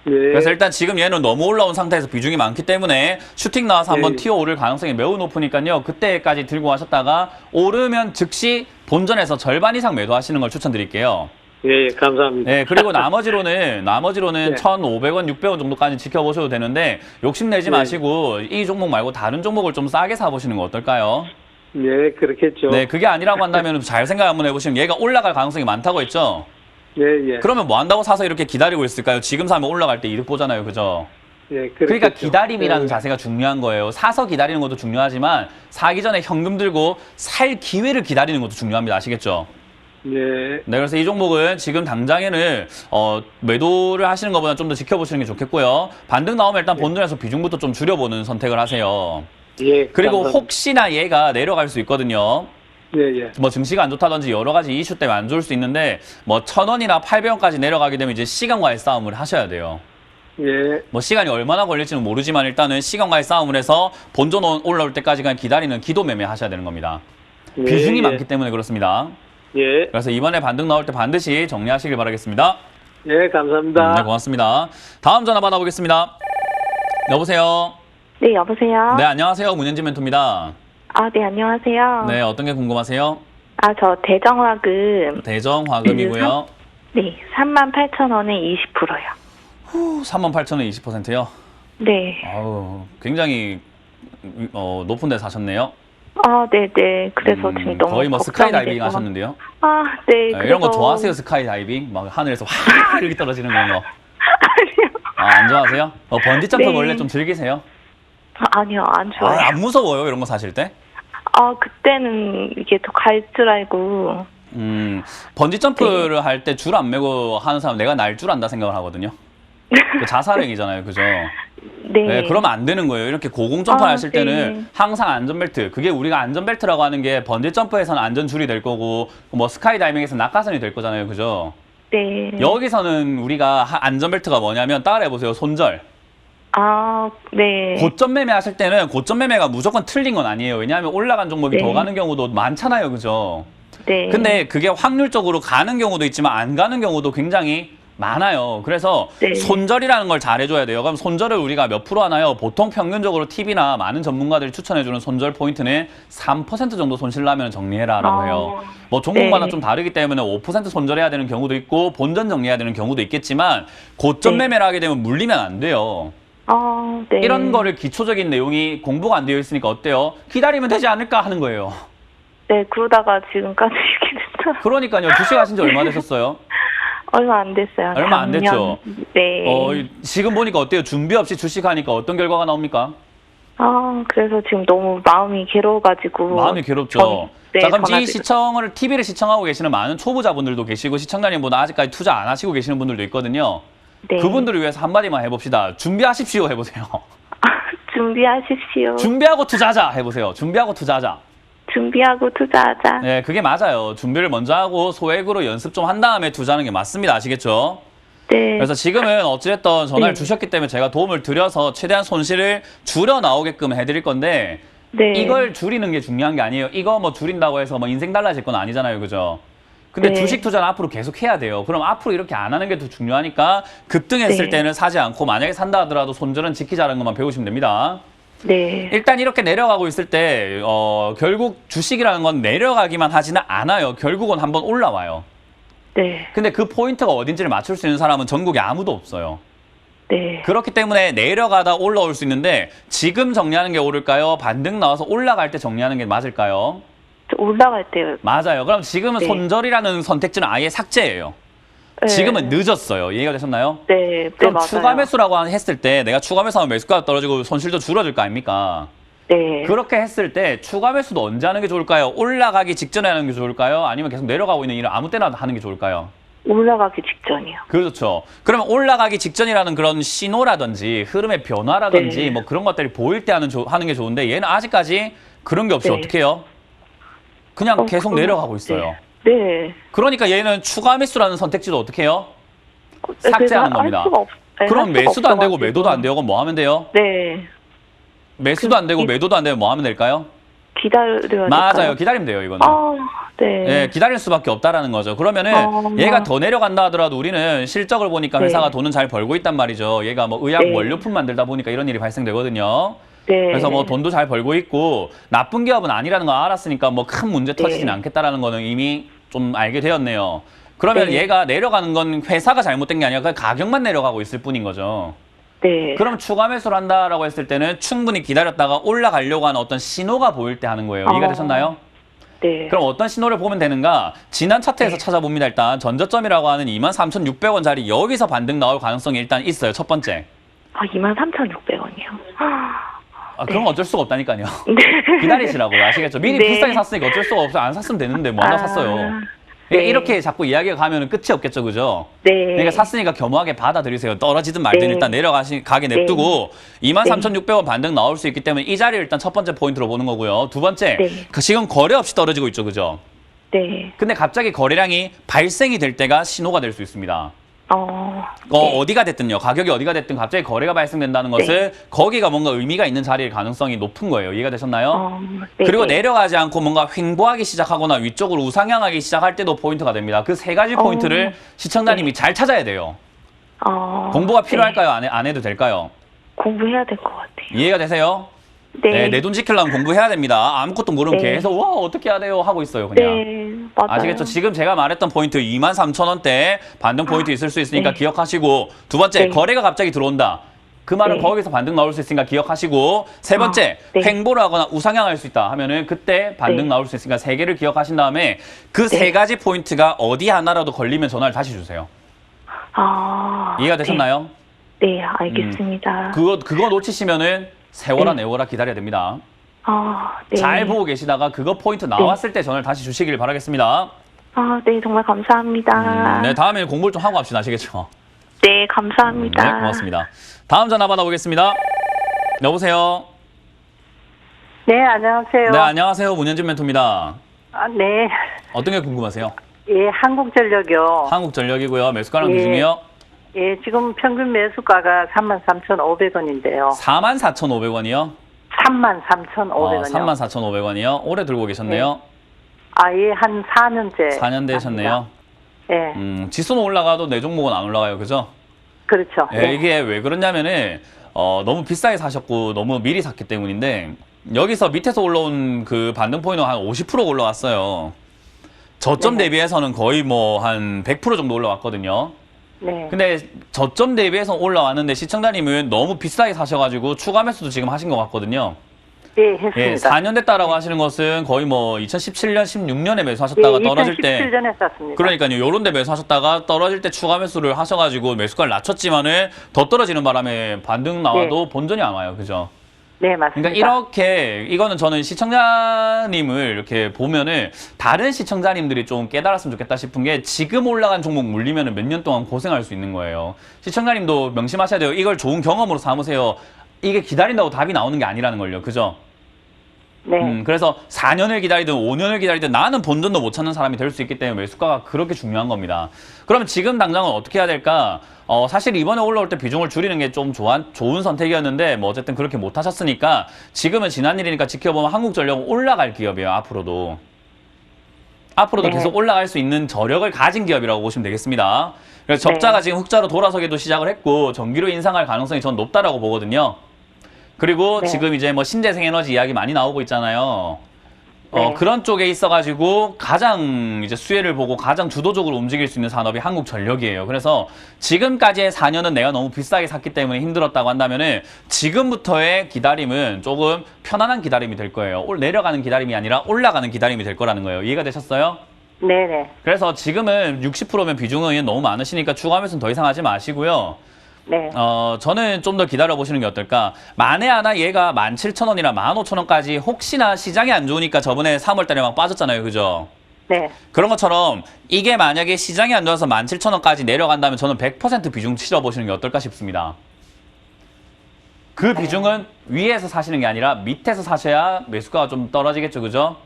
예. 그래서 일단 지금 얘는 너무 올라온 상태에서 비중이 많기 때문에 슈팅 나와서 한번 네. 튀어 오를 가능성이 매우 높으니까요. 그때까지 들고 가셨다가 오르면 즉시 본전에서 절반 이상 매도하시는 걸 추천드릴게요. 예, 예, 감사합니다. 네, 그리고 나머지로는 네. 1,500원, 600원 정도까지 지켜보셔도 되는데 욕심내지 네. 마시고 이 종목 말고 다른 종목을 좀 싸게 사보시는 거 어떨까요? 예, 그렇겠죠. 네, 그게 아니라고 한다면 잘 생각 한번 해보시면 얘가 올라갈 가능성이 많다고 했죠? 예, 예. 그러면 뭐 한다고 사서 이렇게 기다리고 있을까요? 지금 사면 올라갈 때 이득 보잖아요, 그죠? 예, 그러니까 그렇겠죠. 기다림이라는 예. 자세가 중요한 거예요. 사서 기다리는 것도 중요하지만 사기 전에 현금 들고 살 기회를 기다리는 것도 중요합니다. 아시겠죠? 네. 네, 그래서 이 종목은 지금 당장에는 매도를 하시는 것보다 좀 더 지켜보시는 게 좋겠고요. 반등 나오면 일단 본전에서 비중부터 좀 줄여보는 선택을 하세요. 예. 그리고 감사합니다. 혹시나 얘가 내려갈 수 있거든요. 예, 예. 뭐 증시가 안 좋다든지 여러 가지 이슈 때문에 안 좋을 수 있는데 뭐 1,000원이나 800원까지 내려가게 되면 이제 시간과의 싸움을 하셔야 돼요. 예. 뭐 시간이 얼마나 걸릴지는 모르지만 일단은 시간과의 싸움을 해서 본전 올라올 때까지 그냥 기다리는 기도 매매 하셔야 되는 겁니다. 예, 비중이 예. 많기 때문에 그렇습니다. 예. 그래서 이번에 반등 나올 때 반드시 정리하시길 바라겠습니다. 예, 감사합니다. 네, 고맙습니다. 다음 전화 받아보겠습니다. 여보세요. 네, 여보세요? 네, 안녕하세요. 문현진 멘토입니다. 아, 네, 안녕하세요. 네, 어떤 게 궁금하세요? 아, 저 대정화금, 대정화금이고요. 네, 38,000원에 20%요. 38,000원 20%요? 네. 아우, 굉장히 높은 데 사셨네요. 아, 네네. 그래서 지금 너무 거의 뭐 걱정이 스카이다이빙 돼서. 하셨는데요? 아, 네. 네, 이런 거 좋아하세요? 스카이다이빙? 막 하늘에서 확 이렇게 떨어지는 그런 거. 아니요. 아, 안 좋아하세요? 번지 점프 네. 원래 좀 즐기세요? 아니요, 안 좋아요. 아, 안 무서워요? 이런 거 사실 때? 아, 그때는 이게 더 갈 줄 알고. 번지 점프를 할 때 줄 안 매고 하는 사람 내가 날 줄 안다 생각을 하거든요. 그 자살행위잖아요. 그죠? 네. 네, 그러면 안 되는 거예요. 이렇게 고공 점프 아, 하실 때는 네. 항상 안전벨트. 그게 우리가 안전벨트라고 하는 게 번지 점프에서는 안전줄이 될 거고, 뭐 스카이다이빙에서 낙하선이 될 거잖아요. 그죠? 네. 여기서는 우리가 안전벨트가 뭐냐면 따라해보세요. 손절. 아, 네. 고점 매매 하실 때는 고점 매매가 무조건 틀린 건 아니에요. 왜냐하면 올라간 종목이 네. 더 가는 경우도 많잖아요. 그죠? 네. 근데 그게 확률적으로 가는 경우도 있지만 안 가는 경우도 굉장히 많아요. 그래서 네. 손절이라는 걸 잘 해줘야 돼요. 그럼 손절을 우리가 몇 프로 하나요? 보통 평균적으로 TV나 많은 전문가들이 추천해주는 손절 포인트는 3% 정도 손실 나면 정리해라라고 해요. 뭐 종목마다 네. 좀 다르기 때문에 5% 손절해야 되는 경우도 있고 본전 정리해야 되는 경우도 있겠지만 고점 네. 매매를 하게 되면 물리면 안 돼요. 아, 네. 이런 거를 기초적인 내용이 공부가 안 되어 있으니까 어때요? 기다리면 되지 않을까 하는 거예요. 네, 그러다가 지금까지 이렇게 됐어요. 그러니까요. 주식 하신 지 얼마 되셨어요? 얼마 안 됐어요. 얼마 안 됐죠? 네. 지금 보니까 어때요? 준비 없이 주식하니까 어떤 결과가 나옵니까? 아, 그래서 지금 너무 마음이 괴로워가지고. 마음이 괴롭죠. 네, 자, 그럼 전화드려- 이 시청을 TV를 시청하고 계시는 많은 초보자분들도 계시고 시청자님보다 아직까지 투자 안 하시고 계시는 분들도 있거든요. 네. 그분들을 위해서 한마디만 해봅시다. 준비하십시오 해보세요. 준비하십시오. 준비하고 투자하자 해보세요. 준비하고 투자하자. 준비하고 투자하자. 네, 그게 맞아요. 준비를 먼저 하고 소액으로 연습 좀 한 다음에 투자하는 게 맞습니다. 아시겠죠? 네. 그래서 지금은 어찌됐든 전화를 네. 주셨기 때문에 제가 도움을 드려서 최대한 손실을 줄여 나오게끔 해드릴 건데 네. 이걸 줄이는 게 중요한 게 아니에요. 이거 뭐 줄인다고 해서 뭐 인생 달라질 건 아니잖아요. 그죠? 근데 네. 주식 투자는 앞으로 계속 해야 돼요. 그럼 앞으로 이렇게 안 하는 게 더 중요하니까 급등했을 네. 때는 사지 않고 만약에 산다 하더라도 손절은 지키자는 것만 배우시면 됩니다. 네. 일단 이렇게 내려가고 있을 때 결국 주식이라는 건 내려가기만 하지는 않아요. 결국은 한번 올라와요. 네. 근데 그 포인트가 어딘지를 맞출 수 있는 사람은 전국에 아무도 없어요. 네. 그렇기 때문에 내려가다 올라올 수 있는데 지금 정리하는 게 옳을까요? 반등 나와서 올라갈 때 정리하는 게 맞을까요? 올라갈 때. 맞아요. 그럼 지금은 네. 손절이라는 선택지는 아예 삭제예요. 네. 지금은 늦었어요. 이해가 되셨나요? 네. 네, 그럼 맞아요. 추가 매수라고 했을 때 내가 추가 매수하면 매수가가 떨어지고 손실도 줄어들 거 아닙니까? 네. 그렇게 했을 때 추가 매수도 언제 하는 게 좋을까요? 올라가기 직전에 하는 게 좋을까요? 아니면 계속 내려가고 있는 일을 아무 때나 하는 게 좋을까요? 올라가기 직전이요. 그렇죠. 그러면 올라가기 직전이라는 그런 신호라든지 흐름의 변화라든지 네. 뭐 그런 것들이 보일 때 하는 게 좋은데 얘는 아직까지 그런 게 없이 네. 어떻게 해요? 그냥 계속 그럼- 내려가고 있어요. 네. 네. 그러니까 얘는 추가 매수라는 선택지도 어떻게 해요? 그래서 삭제하는 할 겁니다. 수가 네, 그럼 할 수가 매수도 안 되고 없어가지고. 매도도 안 되고 그럼 뭐 하면 돼요? 네. 매수도 안 되고 이- 매도도 안 되면 뭐 하면 될까요? 기다려야 될까요? 맞아요. 기다리면 돼요, 이거는. 아, 네. 예, 기다릴 수밖에 없다라는 거죠. 그러면은 얘가 더 내려간다 하더라도 우리는 실적을 보니까 네. 회사가 돈은 잘 벌고 있단 말이죠. 얘가 뭐 의약 네. 원료품 만들다 보니까 이런 일이 발생되거든요. 네. 그래서 뭐 돈도 잘 벌고 있고 나쁜 기업은 아니라는 거 알았으니까 뭐 큰 문제 네. 터지진 않겠다라는 거는 이미 좀 알게 되었네요. 그러면 네. 얘가 내려가는 건 회사가 잘못된 게 아니라 그 가격만 내려가고 있을 뿐인 거죠. 네. 그럼 추가 매수를 한다라고 했을 때는 충분히 기다렸다가 올라가려고 하는 어떤 신호가 보일 때 하는 거예요. 이해가 되셨나요? 네. 그럼 어떤 신호를 보면 되는가? 지난 차트에서 네. 찾아봅니다. 일단 전저점이라고 하는 23,600원짜리 여기서 반등 나올 가능성이 일단 있어요. 첫 번째. 아, 23,600원이요. 그럼 어쩔 수가 없다니까요. 네. 기다리시라고요. 아시겠죠? 미리 네. 비싸게 샀으니까 어쩔 수가 없어요. 안 샀으면 되는데 뭐 하나 샀어요. 그러니까 네. 이렇게 자꾸 이야기가 가면 끝이 없겠죠, 그죠? 네. 그러니까 샀으니까 겸허하게 받아들이세요. 떨어지든 말든 네. 일단 내려가게 냅두고 23,600원 반등 나올 수 있기 때문에 이 자리를 일단 첫 번째 포인트로 보는 거고요. 두 번째, 네. 지금 거래 없이 떨어지고 있죠, 그죠? 네. 근데 갑자기 거래량이 발생이 될 때가 신호가 될 수 있습니다. 네. 어디가 됐든요. 가격이 어디가 됐든 갑자기 거래가 발생된다는 것은 거기가 뭔가 의미가 있는 자리일 가능성이 높은 거예요. 이해가 되셨나요? 네. 그리고 네. 내려가지 않고 뭔가 횡보하기 시작하거나 위쪽으로 우상향하기 시작할 때도 포인트가 됩니다. 그 세 가지 포인트를 시청자님이 잘 찾아야 돼요. 공부가 필요할까요? 안 해도 될까요? 공부해야 될 것 같아요. 이해가 되세요? 네. 내 돈 지키려면 공부해야 됩니다. 아무것도 모르면 네. 계속 와 어떻게 해야 돼요 하고 있어요. 그냥. 네. 맞아요. 아시겠죠? 지금 제가 말했던 포인트 23,000원대 반등 포인트 있을 수 있으니까 기억하시고, 두 번째 네. 거래가 갑자기 들어온다. 그 말은 네. 거기서 반등 나올 수 있으니까 기억하시고, 세 번째 네. 횡보를 하거나 우상향할 수 있다 하면은 그때 반등 네. 나올 수 있으니까 세 개를 기억하신 다음에 그 세 가지 포인트가 어디 하나라도 걸리면 전화를 다시 주세요. 이해가 되셨나요? 네, 알겠습니다. 그거 놓치시면은 세워라 내워라 기다려야 됩니다. 네. 잘 보고 계시다가 그거 포인트 나왔을 때 전화를 다시 주시길 바라겠습니다. 네, 정말 감사합니다. 네, 다음에 공부를 좀 하고 합시다. 아시겠죠? 네, 감사합니다. 네, 고맙습니다. 다음 전화 받아보겠습니다. 여보세요? 네, 안녕하세요. 네, 안녕하세요. 문현진 멘토입니다. 네. 어떤 게 궁금하세요? 예, 한국전력이요. 한국전력이고요. 매수가랑 예. 비중이요? 예, 지금 평균 매수가가 33,500원인데요. 44,500원이요? 33,500원이요. 34,500원이요? 오래 들고 계셨네요. 예, 한 4년째. 4년 되셨네요. 예, 지수는 올라가도 내 종목은 안 올라가요. 그죠? 그렇죠. 예, 이게 왜 그러냐면은 너무 비싸게 사셨고 너무 미리 샀기 때문인데, 여기서 밑에서 올라온 그 반등 포인트가 한 50% 올라왔어요. 저점 대비해서는 거의 뭐 한 100% 정도 올라왔거든요. 네. 근데 저점 대비해서 올라왔는데 시청자님은 너무 비싸게 사셔가지고 추가 매수도 지금 하신 것 같거든요. 예, 했습니다. 예, 4년 됐다라고 하시는 것은 거의 뭐 2017년, 16년에 매수하셨다가 떨어질 때, 2017년에 샀습니다. 그러니까요, 요런 데 매수하셨다가 떨어질 때 추가 매수를 하셔가지고 매수가를 낮췄지만은 더 떨어지는 바람에 반등 나와도 본전이 안 와요. 그죠? 네, 맞습니다. 그러니까 이렇게, 이거는 저는 시청자님을 이렇게 보면은 다른 시청자님들이 좀 깨달았으면 좋겠다 싶은 게, 지금 올라간 종목 물리면은 몇 년 동안 고생할 수 있는 거예요. 시청자님도 명심하셔야 돼요. 이걸 좋은 경험으로 삼으세요. 이게 기다린다고 답이 나오는 게 아니라는 걸요. 그죠? 네. 그래서 4년을 기다리든 5년을 기다리든 나는 본전도 못 찾는 사람이 될 수 있기 때문에 매수가가 그렇게 중요한 겁니다. 그러면 지금 당장은 어떻게 해야 될까? 사실 이번에 올라올 때 비중을 줄이는 게 좀 좋은 선택이었는데, 뭐 어쨌든 그렇게 못 하셨으니까 지금은 지난 일이니까 지켜보면 한국전력은 올라갈 기업이에요. 앞으로도 네. 계속 올라갈 수 있는 저력을 가진 기업이라고 보시면 되겠습니다. 그래서 적자가 지금 흑자로 돌아서기도 시작을 했고 전기료 인상할 가능성이 전 높다라고 보거든요. 그리고 네. 지금 이제 뭐 신재생 에너지 이야기 많이 나오고 있잖아요. 네. 그런 쪽에 있어가지고 가장 이제 수혜를 보고 가장 주도적으로 움직일 수 있는 산업이 한국전력이에요. 그래서 지금까지의 4년은 내가 너무 비싸게 샀기 때문에 힘들었다고 한다면은 지금부터의 기다림은 조금 편안한 기다림이 될 거예요. 내려가는 기다림이 아니라 올라가는 기다림이 될 거라는 거예요. 이해가 되셨어요? 네네. 그래서 지금은 60%면 비중은 너무 많으시니까 추가 매수는 더 이상 하지 마시고요. 네. 저는 좀 더 기다려보시는 게 어떨까? 만에 하나 얘가 17,000원이나 15,000원까지 혹시나 시장이 안 좋으니까 저번에 3월달에 막 빠졌잖아요. 그죠? 네. 그런 것처럼 이게 만약에 시장이 안 좋아서 17,000원까지 내려간다면 저는 100% 비중 치러보시는 게 어떨까 싶습니다. 그 비중은 위에서 사시는 게 아니라 밑에서 사셔야 매수가가 좀 떨어지겠죠. 그죠?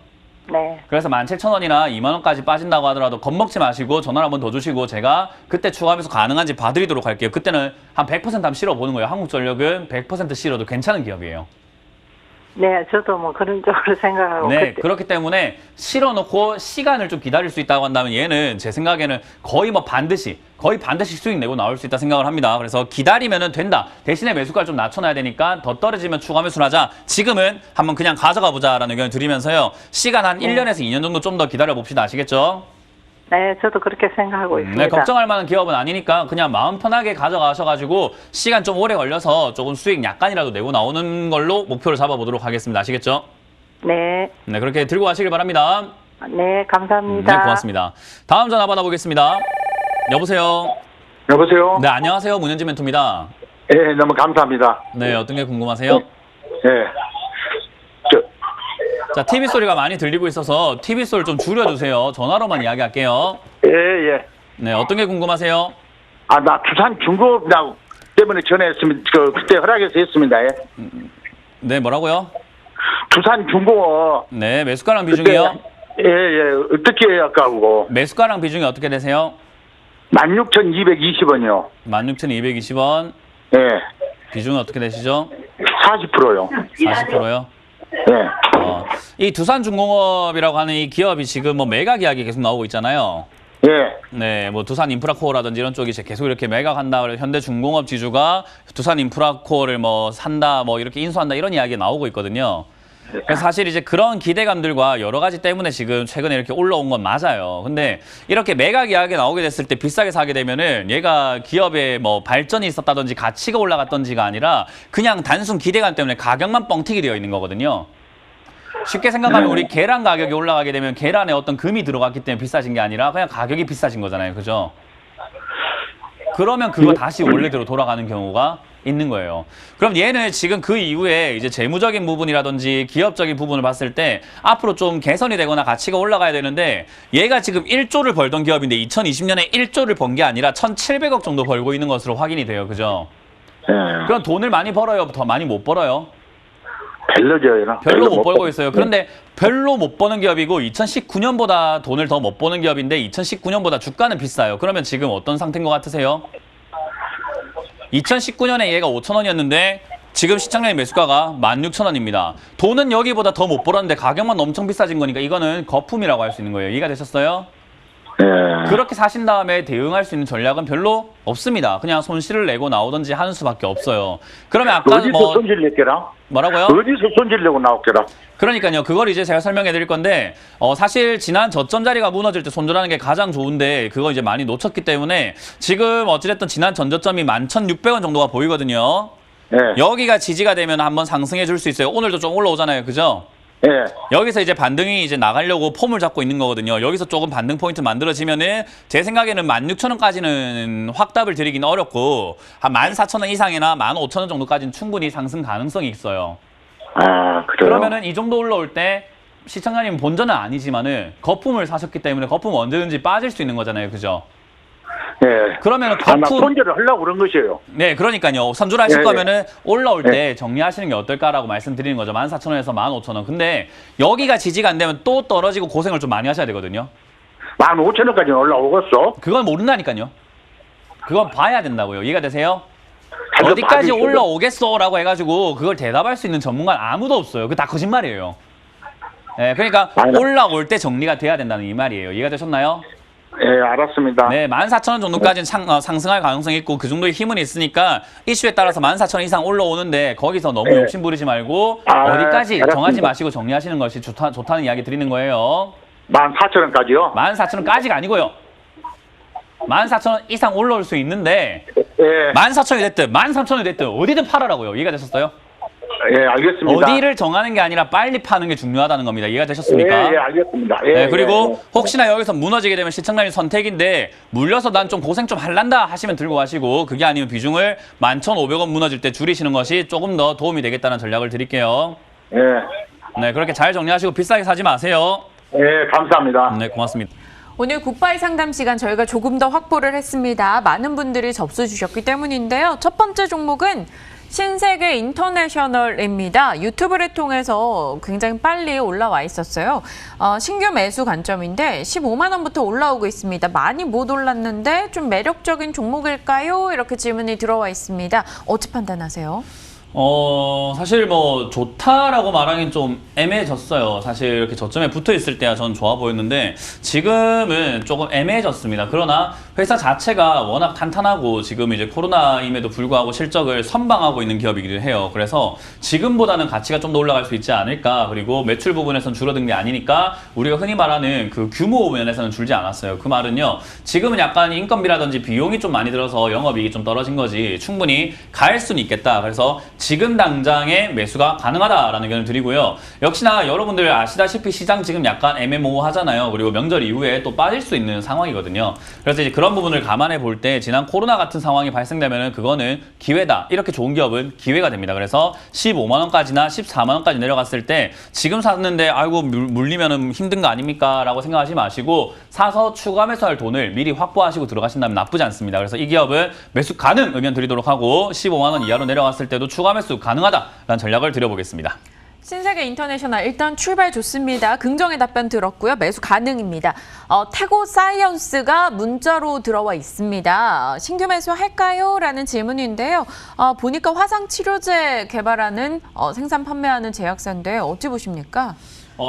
네. 그래서 17,000원이나 2만원까지 빠진다고 하더라도 겁먹지 마시고 전화를 한번 더 주시고 제가 그때 추가 매수 가능한지 봐드리도록 할게요. 그때는 한 100% 한번 실어보는 거예요. 한국전력은 100% 실어도 괜찮은 기업이에요. 네, 저도 뭐 그런 쪽으로 생각하고. 네, 그때- 그렇기 때문에 실어놓고 시간을 좀 기다릴 수 있다고 한다면 얘는 제 생각에는 거의 반드시 수익 내고 나올 수 있다 생각을 합니다. 그래서 기다리면은 된다. 대신에 매수가를 좀 낮춰놔야 되니까 더 떨어지면 추가 매수를 하자. 지금은 한번 그냥 가져가 보자라는 의견을 드리면서요. 시간 한 1년에서 2년 정도 좀 더 기다려 봅시다. 아시겠죠? 네, 저도 그렇게 생각하고 있습니다. 네, 걱정할 만한 기업은 아니니까 그냥 마음 편하게 가져가셔가지고 시간 좀 오래 걸려서 조금 수익 약간이라도 내고 나오는 걸로 목표를 잡아보도록 하겠습니다. 아시겠죠? 네. 네, 그렇게 들고 가시길 바랍니다. 네, 감사합니다. 네, 고맙습니다. 다음 전화 받아보겠습니다. 여보세요? 여보세요? 네, 안녕하세요. 문현진 멘토입니다. 예, 너무 감사합니다. 네, 어떤 게 궁금하세요? 예. 자, TV 소리가 많이 들리고 있어서 TV 소리 좀 줄여주세요. 전화로만 이야기할게요. 예, 예. 네, 어떤 게 궁금하세요? 아, 나 두산 중공업 때문에 전화했습니다. 그때 허락해서 했습니다. 예. 네, 뭐라고요? 두산 중공업. 네, 매수가랑 비중이요? 예, 예. 어떻게 해야 할까고. 매수가랑 비중이 어떻게 되세요? 16,220원이요. 16,220원. 예. 비중은 어떻게 되시죠? 40%요. 40%요? 예. 이 두산중공업이라고 하는 이 기업이 지금 뭐 매각 이야기 계속 나오고 있잖아요. 예. 네, 뭐 두산인프라코어라든지 이런 쪽이 이제 계속 이렇게 매각한다. 현대중공업 지주가 두산인프라코어를 뭐 산다, 뭐 이렇게 인수한다 이런 이야기가 나오고 있거든요. 그래서 사실 이제 그런 기대감들과 여러 가지 때문에 지금 최근에 이렇게 올라온 건 맞아요. 근데 이렇게 매각 이야기가 나오게 됐을 때 비싸게 사게 되면은 얘가 기업에 뭐 발전이 있었다든지 가치가 올라갔던지가 아니라 그냥 단순 기대감 때문에 가격만 뻥튀기 되어 있는 거거든요. 쉽게 생각하면 우리 계란 가격이 올라가게 되면 계란에 어떤 금이 들어갔기 때문에 비싸진 게 아니라 그냥 가격이 비싸진 거잖아요. 그죠? 그러면 그거 다시 원래대로 돌아가는 경우가 있는 거예요. 그럼 얘는 지금 그 이후에 이제 재무적인 부분이라든지 기업적인 부분을 봤을 때 앞으로 좀 개선이 되거나 가치가 올라가야 되는데 얘가 지금 1조를 벌던 기업인데 2020년에 1조를 번 게 아니라 1,700억 정도 벌고 있는 것으로 확인이 돼요. 그죠? 예. 그럼 돈을 많이 벌어요? 더 많이 못 벌어요? 별로죠. 별로 못 벌고 있어요. 그런데 별로 못 버는 기업이고 2019년보다 돈을 더 못 버는 기업인데 2019년보다 주가는 비싸요. 그러면 지금 어떤 상태인 것 같으세요? 2019년에 얘가 5,000원이었는데 지금 시장의 매수가가 16,000원입니다. 돈은 여기보다 더 못 벌었는데 가격만 엄청 비싸진 거니까 이거는 거품이라고 할 수 있는 거예요. 이해가 되셨어요? 예. 그렇게 사신 다음에 대응할 수 있는 전략은 별로 없습니다. 그냥 손실을 내고 나오든지 하는 수밖에 없어요. 그러면 아까 어디서 뭐 손질 냈게라? 뭐라고요? 어디서 손질 내고 나왔게라? 그러니까요. 그걸 이제 제가 설명해 드릴 건데 사실 지난 저점 자리가 무너질 때 손절하는 게 가장 좋은데 그거 이제 많이 놓쳤기 때문에 지금 어찌됐든 지난 전저점이 11,600원 정도가 보이거든요. 예. 여기가 지지가 되면 한번 상승해 줄 수 있어요. 오늘도 좀 올라오잖아요. 그죠? 예. 여기서 이제 반등이 이제 나가려고 폼을 잡고 있는 거거든요. 여기서 조금 반등 포인트 만들어지면은 제 생각에는 16,000원까지는 확답을 드리긴 어렵고 한 14,000원 이상이나 15,000원 정도까지는 충분히 상승 가능성이 있어요. 아, 그래요? 그러면은 이 정도 올라올 때 시청자님 본전은 아니지만은 거품을 사셨기 때문에 거품 언제든지 빠질 수 있는 거잖아요. 그죠? 예. 그러면은 나 거품 손질을 하려고 그런 것이에요. 네, 그러니까요. 선주를 하실 예, 예. 거면은 올라올 때 정리하시는 게 어떨까라고 말씀드리는 거죠. 14,000원에서 15,000원. 근데 여기가 지지가 안 되면 또 떨어지고 고생을 좀 많이 하셔야 되거든요. 15,000원까지 올라오겠어? 그건 모른다니까요. 그건 봐야 된다고요. 이해가 되세요? 한번 어디까지 봐주시죠. 올라오겠어라고 해가지고 그걸 대답할 수 있는 전문가는 아무도 없어요. 그거 다 거짓말이에요. 네, 그러니까 아니, 올라올 때 정리가 돼야 된다는 이 말이에요. 이해가 되셨나요? 예, 알았습니다. 네, 14,000원 정도까지는 상승할 가능성이 있고 그 정도의 힘은 있으니까 이슈에 따라서 14,000원 이상 올라오는데 거기서 너무 네. 욕심 부리지 말고 아, 어디까지 알았습니다. 정하지 마시고 정리하시는 것이 좋다는 이야기 드리는 거예요. 14,000원까지요? 14,000원까지가 아니고요. 14,000원 이상 올라올 수 있는데 예. 14,000원이 됐든 13,000원이 됐든 어디든 팔아라고요. 이해가 되셨어요? 예, 알겠습니다. 어디를 정하는 게 아니라 빨리 파는 게 중요하다는 겁니다. 이해가 되셨습니까? 예, 예, 알겠습니다. 예, 네, 그리고 예, 예. 혹시나 여기서 무너지게 되면 시청자님 선택인데 물려서 난 좀 고생 좀 할란다 하시면 들고 가시고 그게 아니면 비중을 11,500원 무너질 때 줄이시는 것이 조금 더 도움이 되겠다는 전략을 드릴게요. 예. 네, 그렇게 잘 정리하시고 비싸게 사지 마세요. 예, 감사합니다. 네, 고맙습니다. 오늘 굿바이 상담 시간 저희가 조금 더 확보를 했습니다. 많은 분들이 접수 주셨기 때문인데요. 첫 번째 종목은 신세계 인터내셔널입니다. 유튜브를 통해서 굉장히 빨리 올라와 있었어요. 신규 매수 관점인데 15만 원부터 올라오고 있습니다. 많이 못 올랐는데 좀 매력적인 종목일까요? 이렇게 질문이 들어와 있습니다. 어찌 판단하세요? 사실 뭐 좋다라고 말하긴 좀 애매해졌어요. 사실 이렇게 저점에 붙어 있을 때야 전 좋아 보였는데 지금은 조금 애매해졌습니다. 그러나 회사 자체가 워낙 탄탄하고 지금 이제 코로나임에도 불구하고 실적을 선방하고 있는 기업이기도 해요. 그래서 지금보다는 가치가 좀 더 올라갈 수 있지 않을까. 그리고 매출 부분에서는 줄어든 게 아니니까 우리가 흔히 말하는 그 규모 면에서는 줄지 않았어요. 그 말은요. 지금은 약간 인건비라든지 비용이 좀 많이 들어서 영업이익이 좀 떨어진 거지 충분히 갈 수는 있겠다. 그래서 지금 당장에 매수가 가능하다라는 의견을 드리고요. 역시나 여러분들 아시다시피 시장 지금 약간 애매모호하잖아요. 그리고 명절 이후에 또 빠질 수 있는 상황이거든요. 그래서 이제 그런 부분을 감안해 볼 때 지난 코로나 같은 상황이 발생되면은 그거는 기회다. 이렇게 좋은 기업은 기회가 됩니다. 그래서 15만 원까지나 14만 원까지 내려갔을 때 지금 샀는데 아이고 물리면은 힘든 거 아닙니까? 라고 생각하지 마시고 사서 추가 매수할 돈을 미리 확보하시고 들어가신다면 나쁘지 않습니다. 그래서 이 기업은 매수 가능 의견 드리도록 하고 15만 원 이하로 내려갔을 때도 추가 매수 가능하다라는 전략을 드려보겠습니다. 신세계 인터내셔널 일단 출발 좋습니다. 긍정의 답변 들었고요. 매수 가능입니다. 태고 사이언스가 문자로 들어와 있습니다. 신규 매수할까요? 라는 질문인데요. 보니까 화상 치료제 개발하는 생산 판매하는 제약사인데 어찌 보십니까?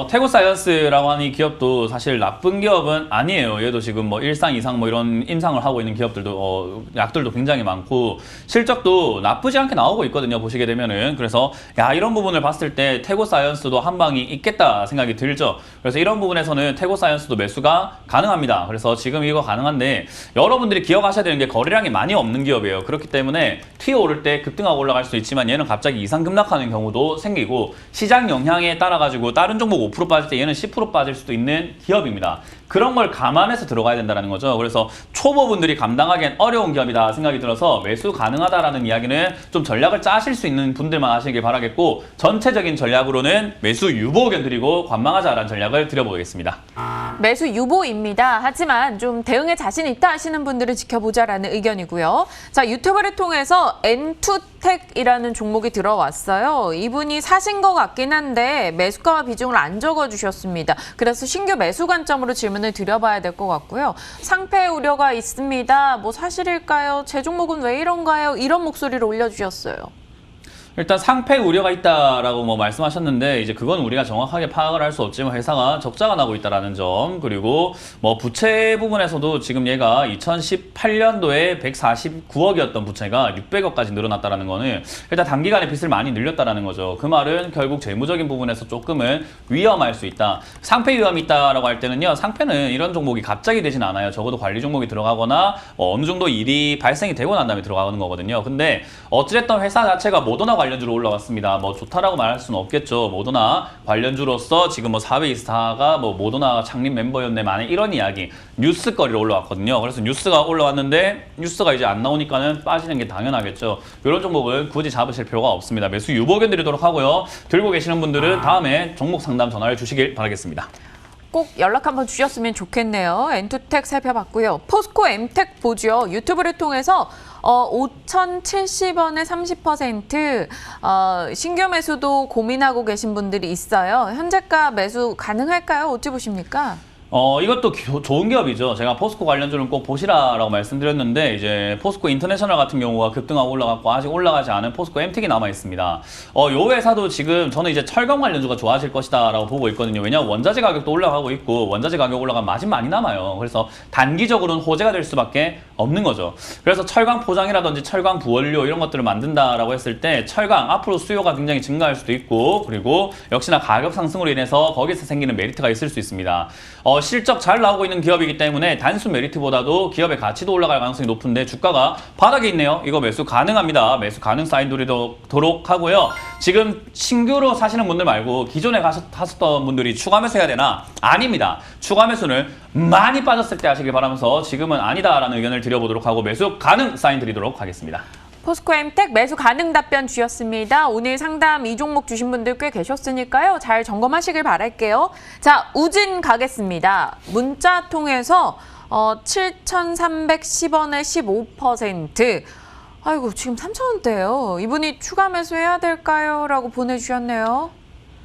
태고 사이언스라고 하는 이 기업도 사실 나쁜 기업은 아니에요. 얘도 지금 뭐 1상, 2상 뭐 이런 임상을 하고 있는 기업들도 약들도 굉장히 많고 실적도 나쁘지 않게 나오고 있거든요. 보시게 되면은. 그래서 야, 이런 부분을 봤을 때 태고 사이언스도 한 방이 있겠다 생각이 들죠. 그래서 이런 부분에서는 태고 사이언스도 매수가 가능합니다. 그래서 지금 이거 가능한데 여러분들이 기억하셔야 되는 게 거래량이 많이 없는 기업이에요. 그렇기 때문에 튀어 오를 때 급등하고 올라갈 수 있지만 얘는 갑자기 이상 급락하는 경우도 생기고 시장 영향에 따라 가지고 다른 종목 5% 빠질 때 얘는 10% 빠질 수도 있는 기업입니다. 그런 걸 감안해서 들어가야 된다는 거죠. 그래서 초보분들이 감당하기엔 어려운 기업이다 생각이 들어서 매수 가능하다라는 이야기는 좀 전략을 짜실 수 있는 분들만 하시길 바라겠고 전체적인 전략으로는 매수 유보 의견 드리고 관망하자라는 전략을 드려보겠습니다. 매수 유보입니다. 하지만 좀 대응에 자신 있다 하시는 분들은 지켜보자라는 의견이고요. 자, 유튜브를 통해서 N2텍이라는 종목이 들어왔어요. 이분이 사신 것 같긴 한데 매수가와 비중을 안 적어주셨습니다. 그래서 신규 매수 관점으로 질문을 드려봐야 될 것 같고요. 상패 우려가 있습니다. 뭐 사실일까요? 제 종목은 왜 이런가요? 이런 목소리를 올려주셨어요. 일단 상패 우려가 있다라고 뭐 말씀하셨는데 이제 그건 우리가 정확하게 파악을 할 수 없지만 회사가 적자가 나고 있다라는 점 그리고 뭐 부채 부분에서도 지금 얘가 2018년도에 149억이었던 부채가 600억까지 늘어났다라는 거는 일단 단기간에 빚을 많이 늘렸다라는 거죠. 그 말은 결국 재무적인 부분에서 조금은 위험할 수 있다. 상패 위험이 있다라고 할 때는요. 상패는 이런 종목이 갑자기 되진 않아요. 적어도 관리 종목이 들어가거나 어느 정도 일이 발생이 되고 난 다음에 들어가는 거거든요. 근데 어찌됐든 회사 자체가 모더나 관련주로 올라왔습니다. 뭐 좋다라고 말할 수는 없겠죠. 모더나 관련주로서 지금 뭐 4위스타가 뭐 모더나 창립 멤버였네 만에 이런 이야기 뉴스거리로 올라왔거든요. 그래서 뉴스가 올라왔는데 뉴스가 이제 안 나오니까는 빠지는 게 당연하겠죠. 이런 종목은 굳이 잡으실 필요가 없습니다. 매수 유보견 드리도록 하고요. 들고 계시는 분들은 다음에 종목 상담 전화를 주시길 바라겠습니다. 꼭 연락 한번 주셨으면 좋겠네요. N2텍 살펴봤고요. 포스코 M텍 보죠. 유튜브를 통해서 5,070원에 30% 신규 매수도 고민하고 계신 분들이 있어요. 현재가 매수 가능할까요? 어찌 보십니까? 이것도 좋은 기업이죠. 제가 포스코 관련주는 꼭 보시라라고 말씀드렸는데 이제 포스코 인터내셔널 같은 경우가 급등하고 올라갔고 아직 올라가지 않은 포스코 M텍이 남아 있습니다. 요 회사도 지금 저는 이제 철강 관련주가 좋아질 것이다라고 보고 있거든요. 왜냐하면 원자재 가격도 올라가고 있고 원자재 가격 올라가면 마진 많이 남아요. 그래서 단기적으로는 호재가 될 수밖에 없는 거죠. 그래서 철강 포장이라든지 철강 부원료 이런 것들을 만든다라고 했을 때 철강 앞으로 수요가 굉장히 증가할 수도 있고 그리고 역시나 가격 상승으로 인해서 거기서 생기는 메리트가 있을 수 있습니다. 실적 잘 나오고 있는 기업이기 때문에 단순 메리트보다도 기업의 가치도 올라갈 가능성이 높은데 주가가 바닥에 있네요. 이거 매수 가능합니다. 매수 가능 사인 드리도록 하고요. 지금 신규로 사시는 분들 말고 기존에 하셨던 분들이 추가 매수해야 되나? 아닙니다. 추가 매수는 많이 빠졌을 때 하시길 바라면서 지금은 아니다라는 의견을 드려보도록 하고 매수 가능 사인 드리도록 하겠습니다. 포스코 M텍 매수 가능 답변 주셨습니다. 오늘 상담 이 종목 주신 분들 꽤 계셨으니까요. 잘 점검하시길 바랄게요. 자, 우진 가겠습니다. 문자 통해서 7,310원에 15%. 아이고, 지금 3,000원대예요. 이분이 추가 매수해야 될까요? 라고 보내주셨네요.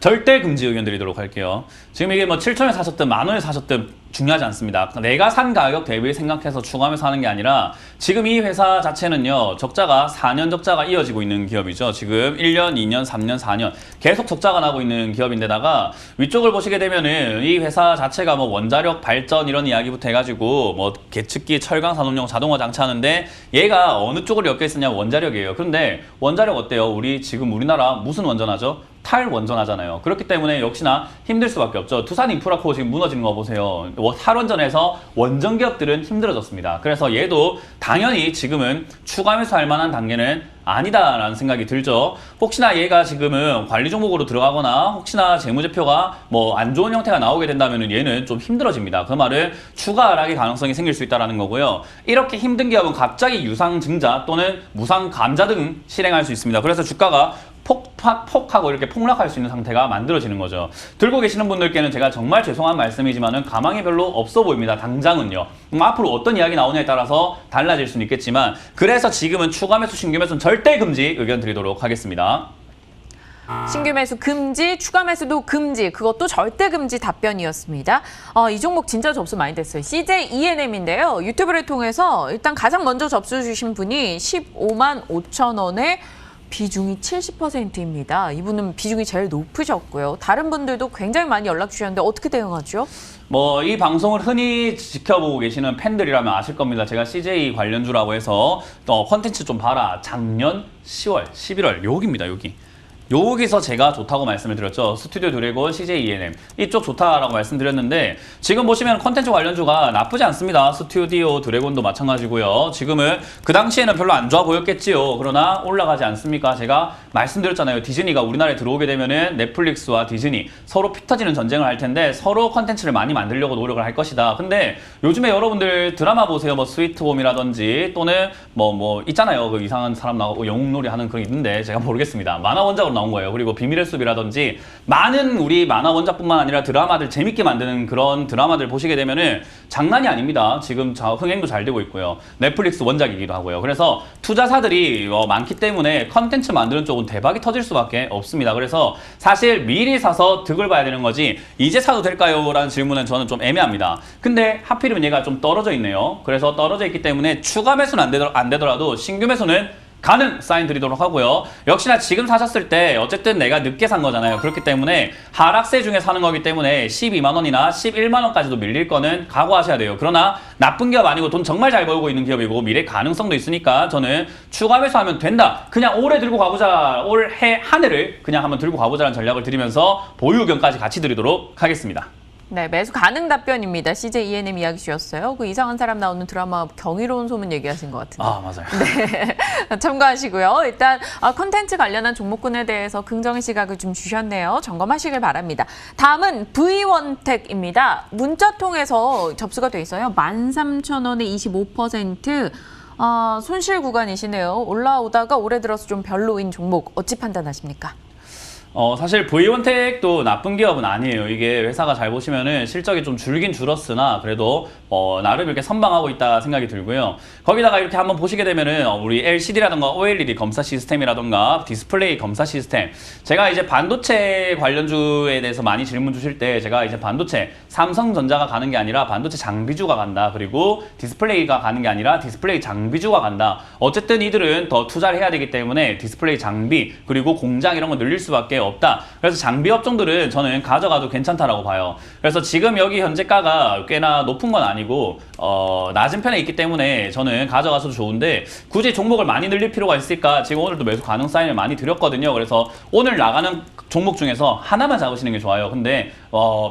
절대 금지 의견 드리도록 할게요. 지금 이게 뭐 7,000원에 사셨든 만 원에 사셨든 중요하지 않습니다. 내가 산 가격 대비 생각해서 추가하면서 하는 게 아니라 지금 이 회사 자체는요. 적자가 4년 적자가 이어지고 있는 기업이죠. 지금 1년, 2년, 3년, 4년 계속 적자가 나고 있는 기업인데다가 위쪽을 보시게 되면은 이 회사 자체가 뭐 원자력 발전 이런 이야기부터 해가지고 뭐 계측기, 철강 산업용 자동화 장치하는데 얘가 어느 쪽으로 엮여 있었냐면 원자력이에요. 그런데 원자력 어때요? 우리 지금 우리나라 무슨 원전하죠? 탈원전하잖아요. 그렇기 때문에 역시나 힘들 수밖에 없죠. 두산 인프라코어 지금 무너지는 거 보세요. 탈원전에서 원전 기업들은 힘들어졌습니다. 그래서 얘도 당연히 지금은 추가 매수할 만한 단계는 아니다라는 생각이 들죠. 혹시나 얘가 지금은 관리 종목으로 들어가거나 혹시나 재무제표가 뭐 안 좋은 형태가 나오게 된다면 얘는 좀 힘들어집니다. 그 말은 추가 하락의 가능성이 생길 수 있다는 거고요. 이렇게 힘든 기업은 갑자기 유상증자 또는 무상감자 등 실행할 수 있습니다. 그래서 주가가 폭하고 이렇게 폭락할 수 있는 상태가 만들어지는 거죠. 들고 계시는 분들께는 제가 정말 죄송한 말씀이지만은 가망이 별로 없어 보입니다. 당장은요. 앞으로 어떤 이야기 나오냐에 따라서 달라질 수는 있겠지만 그래서 지금은 추가 매수, 신규 매수는 절대 금지 의견 드리도록 하겠습니다. 신규 매수 금지, 추가 매수도 금지, 그것도 절대 금지 답변이었습니다. 이 종목 진짜 접수 많이 됐어요. CJ ENM인데요. 유튜브를 통해서 일단 가장 먼저 접수 주신 분이 15만 5천 원에 비중이 70%입니다. 이분은 비중이 제일 높으셨고요. 다른 분들도 굉장히 많이 연락 주셨는데 어떻게 대응하죠? 뭐 이 방송을 흔히 지켜보고 계시는 팬들이라면 아실 겁니다. 제가 CJ 관련주라고 해서 또 컨텐츠 좀 봐라. 작년 10월, 11월 여기입니다. 여기서 제가 좋다고 말씀을 드렸죠. 스튜디오 드래곤, CJ ENM 이쪽 좋다라고 말씀드렸는데 지금 보시면 컨텐츠 관련주가 나쁘지 않습니다. 스튜디오 드래곤도 마찬가지고요. 지금은 그 당시에는 별로 안 좋아 보였겠지요. 그러나 올라가지 않습니까? 제가 말씀드렸잖아요. 디즈니가 우리나라에 들어오게 되면은 넷플릭스와 디즈니 서로 피 터지는 전쟁을 할 텐데 서로 컨텐츠를 많이 만들려고 노력을 할 것이다. 근데 요즘에 여러분들 드라마 보세요. 뭐 스위트홈이라든지 또는 뭐 있잖아요. 그 이상한 사람 나오고 영웅놀이 하는 그런 게 있는데 제가 모르겠습니다. 만화 원작으로 나온 거예요. 그리고 비밀의 숲이라든지 많은 우리 만화 원작뿐만 아니라 드라마들 재밌게 만드는 그런 드라마들 보시게 되면은 장난이 아닙니다. 지금 흥행도 잘 되고 있고요. 넷플릭스 원작이기도 하고요. 그래서 투자사들이 많기 때문에 컨텐츠 만드는 쪽은 대박이 터질 수밖에 없습니다. 그래서 사실 미리 사서 득을 봐야 되는 거지 이제 사도 될까요? 라는 질문은 저는 좀 애매합니다. 근데 하필이면 얘가 좀 떨어져 있네요. 그래서 떨어져 있기 때문에 추가 매수는 안 되더라도 신규 매수는 가능 사인 드리도록 하고요. 역시나 지금 사셨을 때 어쨌든 내가 늦게 산 거잖아요. 그렇기 때문에 하락세 중에 사는 거기 때문에 12만 원이나 11만 원까지도 밀릴 거는 각오하셔야 돼요. 그러나 나쁜 기업 아니고 돈 정말 잘 벌고 있는 기업이고 미래 가능성도 있으니까 저는 추가 매수하면 된다. 그냥 올해 들고 가보자. 올해 한 해를 그냥 한번 들고 가보자는 전략을 드리면서 보유 의견까지 같이 드리도록 하겠습니다. 네, 매수 가능 답변입니다. CJ ENM 이야기 주셨어요. 그 이상한 사람 나오는 드라마 경이로운 소문 얘기하신 것 같은데. 아, 맞아요. 네, 참고하시고요. 일단 콘텐츠 관련한 종목군에 대해서 긍정의 시각을 좀 주셨네요. 점검하시길 바랍니다. 다음은 V원택입니다. 문자 통해서 접수가 돼 있어요. 13,000원에 25%. 손실 구간이시네요. 올라오다가 올해 들어서 좀 별로인 종목 어찌 판단하십니까? 사실 V원택도 나쁜 기업은 아니에요. 이게 회사가 잘 보시면은 실적이 좀 줄긴 줄었으나 그래도 나름 이렇게 선방하고 있다 생각이 들고요. 거기다가 이렇게 한번 보시게 되면은 우리 LCD라던가 OLED 검사 시스템이라던가 디스플레이 검사 시스템, 제가 이제 반도체 관련주에 대해서 많이 질문 주실 때 제가 이제 반도체 삼성전자가 가는 게 아니라 반도체 장비주가 간다. 그리고 디스플레이가 가는 게 아니라 디스플레이 장비주가 간다. 어쨌든 이들은 더 투자를 해야 되기 때문에 디스플레이 장비 그리고 공장 이런 거 늘릴 수밖에 없다. 그래서 장비 업종들은 저는 가져가도 괜찮다라고 봐요. 그래서 지금 여기 현재가가 꽤나 높은 건 아니고 낮은 편에 있기 때문에 저는 가져가서도 좋은데 굳이 종목을 많이 늘릴 필요가 있을까? 지금 오늘도 매수 가능 사인을 많이 드렸거든요. 그래서 오늘 나가는 종목 중에서 하나만 잡으시는 게 좋아요. 근데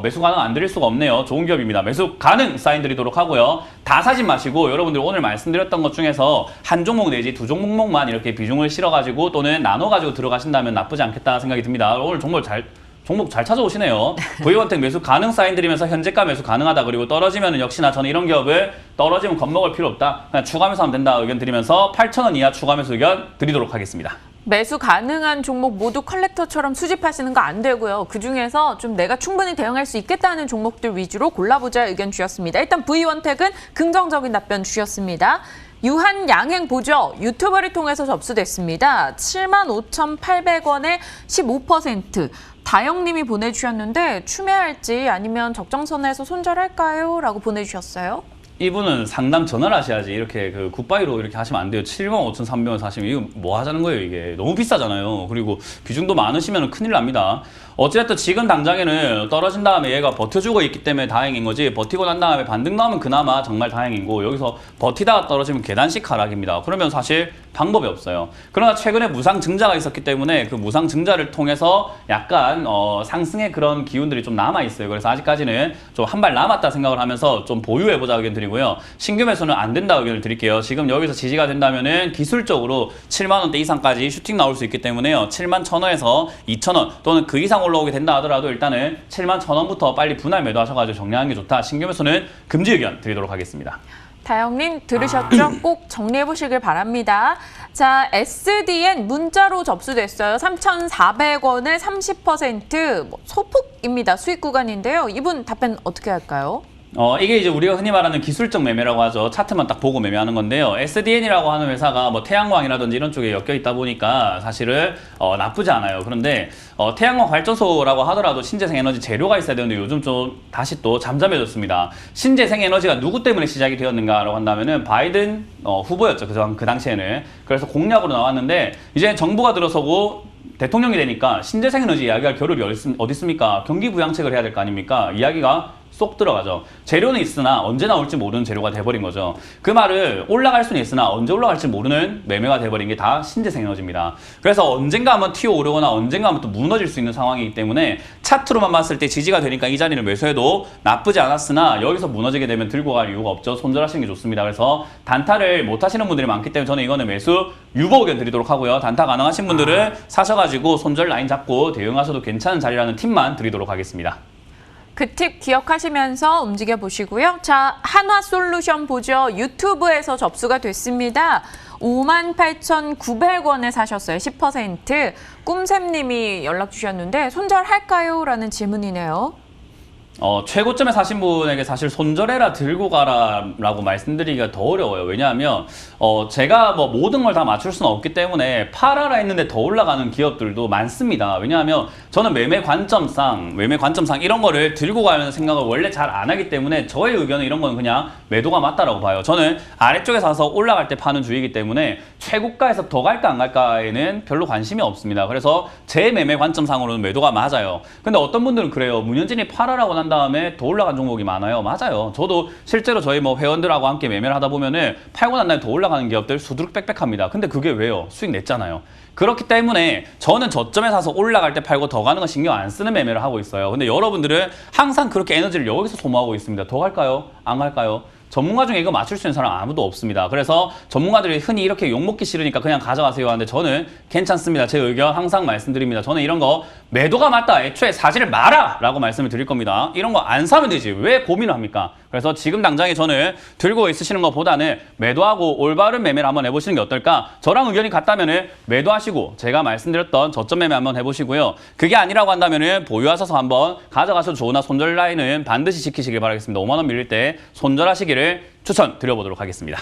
매수 가능 안 드릴 수가 없네요. 좋은 기업입니다. 매수 가능 사인 드리도록 하고요. 다 사진 마시고 여러분들 오늘 말씀드렸던 것 중에서 한 종목 내지 두 종목만 이렇게 비중을 실어가지고 또는 나눠가지고 들어가신다면 나쁘지 않겠다 생각이 듭니다. 오늘 종목 잘 찾아오시네요. V원택 매수 가능 사인 드리면서 현재가 매수 가능하다. 그리고 떨어지면 역시나 저는 이런 기업을 떨어지면 겁먹을 필요 없다. 그냥 추가 매수하면 된다 의견 드리면서 8,000원 이하 추가 매수 의견 드리도록 하겠습니다. 매수 가능한 종목 모두 컬렉터처럼 수집하시는 거 안 되고요. 그중에서 좀 내가 충분히 대응할 수 있겠다는 종목들 위주로 골라보자 의견 주셨습니다. 일단 V원택은 긍정적인 답변 주셨습니다. 유한양행보죠. 유튜버를 통해서 접수됐습니다. 75,800원에 15%. 다영님이 보내주셨는데 추매할지 아니면 적정선에서 손절할까요? 라고 보내주셨어요. 이분은 상담 전화를 하셔야지 이렇게 그 굿바이로 이렇게 하시면 안 돼요. 75,300원 사시면 이거 뭐 하자는 거예요. 이게 너무 비싸잖아요. 그리고 비중도 많으시면 큰일 납니다. 어쨌든 지금 당장에는 떨어진 다음에 얘가 버텨주고 있기 때문에 다행인 거지, 버티고 난 다음에 반등 나오면 그나마 정말 다행이고, 여기서 버티다가 떨어지면 계단식 하락입니다. 그러면 사실 방법이 없어요. 그러나 최근에 무상 증자가 있었기 때문에 그 무상 증자를 통해서 약간 상승의 그런 기운들이 좀 남아 있어요. 그래서 아직까지는 좀 한 발 남았다 생각을 하면서 좀 보유해보자 의견 드리고요. 신규 매수는 안 된다 의견을 드릴게요. 지금 여기서 지지가 된다면은 기술적으로 7만 원대 이상까지 슈팅 나올 수 있기 때문에요. 7만 1,000원에서 2,000원 또는 그 이상 올라오게 된다 하더라도 일단은 7만 1,000원부터 빨리 분할 매도하셔가지고 정리하는 게 좋다. 신규 매수는 금지 의견 드리도록 하겠습니다. 다영님 들으셨죠? 꼭 정리해 보시길 바랍니다. 자, SDN 문자로 접수됐어요. 3,400원을 30% 소폭입니다. 수익 구간인데요. 이분 답변 어떻게 할까요? 이게 이제 우리가 흔히 말하는 기술적 매매라고 하죠. 차트만 딱 보고 매매하는 건데요. SDN이라고 하는 회사가 뭐 태양광이라든지 이런 쪽에 엮여 있다 보니까 사실은 나쁘지 않아요. 그런데 태양광 발전소라고 하더라도 신재생에너지 재료가 있어야 되는데 요즘 좀 다시 또 잠잠해졌습니다. 신재생에너지가 누구 때문에 시작이 되었는가라고 한다면은 바이든 후보였죠. 그 당시에는. 그래서 공약으로 나왔는데 이제 정부가 들어서고 대통령이 되니까 신재생에너지 이야기할 겨를이 어디 있습니까? 경기 부양책을 해야 될 거 아닙니까? 이야기가 쏙 들어가죠. 재료는 있으나 언제 나올지 모르는 재료가 돼버린 거죠. 그 말을 올라갈 수는 있으나 언제 올라갈지 모르는 매매가 돼버린 게 다 신재생에너지입니다. 그래서 언젠가 한번 튀어오르거나 언젠가 한번 또 무너질 수 있는 상황이기 때문에 차트로만 봤을 때 지지가 되니까 이 자리를 매수해도 나쁘지 않았으나 여기서 무너지게 되면 들고 갈 이유가 없죠. 손절하시는 게 좋습니다. 그래서 단타를 못 하시는 분들이 많기 때문에 저는 이거는 매수 유보 의견 드리도록 하고요. 단타 가능하신 분들은 사셔가지고 손절 라인 잡고 대응하셔도 괜찮은 자리라는 팁만 드리도록 하겠습니다. 그 팁 기억하시면서 움직여 보시고요. 자, 한화솔루션 보죠. 유튜브에서 접수가 됐습니다. 58,900원에 사셨어요. 10%. 꿈샘님이 연락 주셨는데 손절할까요? 라는 질문이네요. 최고점에 사신 분에게 사실 손절해라 들고 가라라고 말씀드리기가 더 어려워요. 왜냐하면 제가 뭐 모든 걸 다 맞출 수는 없기 때문에 팔아라 했는데 더 올라가는 기업들도 많습니다. 왜냐하면 저는 매매 관점상 이런 거를 들고 가는 생각을 원래 잘 안 하기 때문에 저의 의견은 이런 건 그냥 매도가 맞다라고 봐요. 저는 아래쪽에 사서 올라갈 때 파는 주의이기 때문에 최고가에서 더 갈까 안 갈까에는 별로 관심이 없습니다. 그래서 제 매매 관점상으로는 매도가 맞아요. 근데 어떤 분들은 그래요. 문현진이 팔아라고 난 다음에 더 올라간 종목이 많아요. 맞아요. 저도 실제로 저희 뭐 회원들하고 함께 매매를 하다 보면은 팔고 난 다음에 더 올라가는 기업들 수두룩 빽빽합니다. 근데 그게 왜요? 수익 냈잖아요. 그렇기 때문에 저는 저점에 사서 올라갈 때 팔고 더 가는 거 신경 안 쓰는 매매를 하고 있어요. 근데 여러분들은 항상 그렇게 에너지를 여기서 소모하고 있습니다. 더 갈까요? 안 갈까요? 전문가 중에 이거 맞출 수 있는 사람 아무도 없습니다. 그래서 전문가들이 흔히 이렇게 욕먹기 싫으니까 그냥 가져가세요 하는데 저는 괜찮습니다. 제 의견 항상 말씀드립니다. 저는 이런 거 매도가 맞다. 애초에 사지를 마라! 라고 말씀을 드릴 겁니다. 이런 거 안 사면 되지. 왜 고민을 합니까? 그래서 지금 당장에 저는 들고 있으시는 것보다는 매도하고 올바른 매매를 한번 해보시는 게 어떨까? 저랑 의견이 같다면 매도하시고 제가 말씀드렸던 저점 매매 한번 해보시고요. 그게 아니라고 한다면 보유하셔서 한번 가져가셔도 좋으나 손절 라인은 반드시 지키시길 바라겠습니다. 5만 원 밀릴 때 손절하시기를 추천드려보도록 하겠습니다.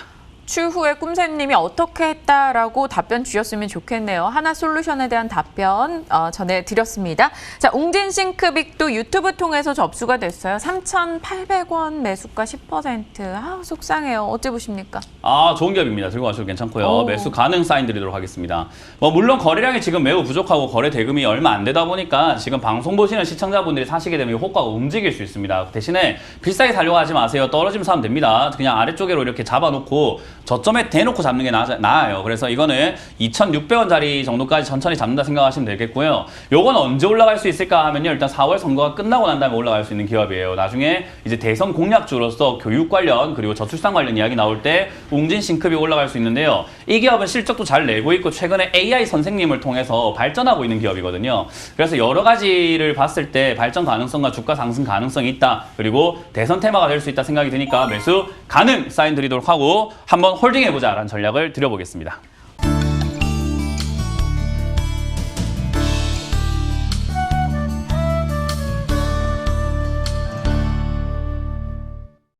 추후에 꿈샘님이 어떻게 했다라고 답변 주셨으면 좋겠네요. 하나솔루션에 대한 답변 전해드렸습니다. 자, 웅진싱크빅도 유튜브 통해서 접수가 됐어요. 3,800원 매수가 10%. 속상해요. 어째 보십니까? 좋은 기업입니다. 들고 가셔도 괜찮고요. 매수 가능 사인 드리도록 하겠습니다. 물론 거래량이 지금 매우 부족하고 거래 대금이 얼마 안 되다 보니까 지금 방송 보시는 시청자분들이 사시게 되면 호가가 움직일 수 있습니다. 대신에 비싸게 사려고 하지 마세요. 떨어지면 사면 됩니다. 그냥 아래쪽으로 이렇게 잡아놓고 저점에 대놓고 잡는 게 나아요. 그래서 이거는 2,600원짜리 정도까지 천천히 잡는다 생각하시면 되겠고요. 요건 언제 올라갈 수 있을까 하면요. 일단 4월 선거가 끝나고 난 다음에 올라갈 수 있는 기업이에요. 나중에 이제 대선 공약주로서 교육 관련 그리고 저출산 관련 이야기 나올 때 웅진싱크빅 올라갈 수 있는데요. 이 기업은 실적도 잘 내고 있고 최근에 AI 선생님을 통해서 발전하고 있는 기업이거든요. 그래서 여러 가지를 봤을 때 발전 가능성과 주가 상승 가능성이 있다. 그리고 대선 테마가 될 수 있다 생각이 드니까 매수 가능 사인 드리도록 하고 한번 홀딩해보자 라는 전략을 드려보겠습니다.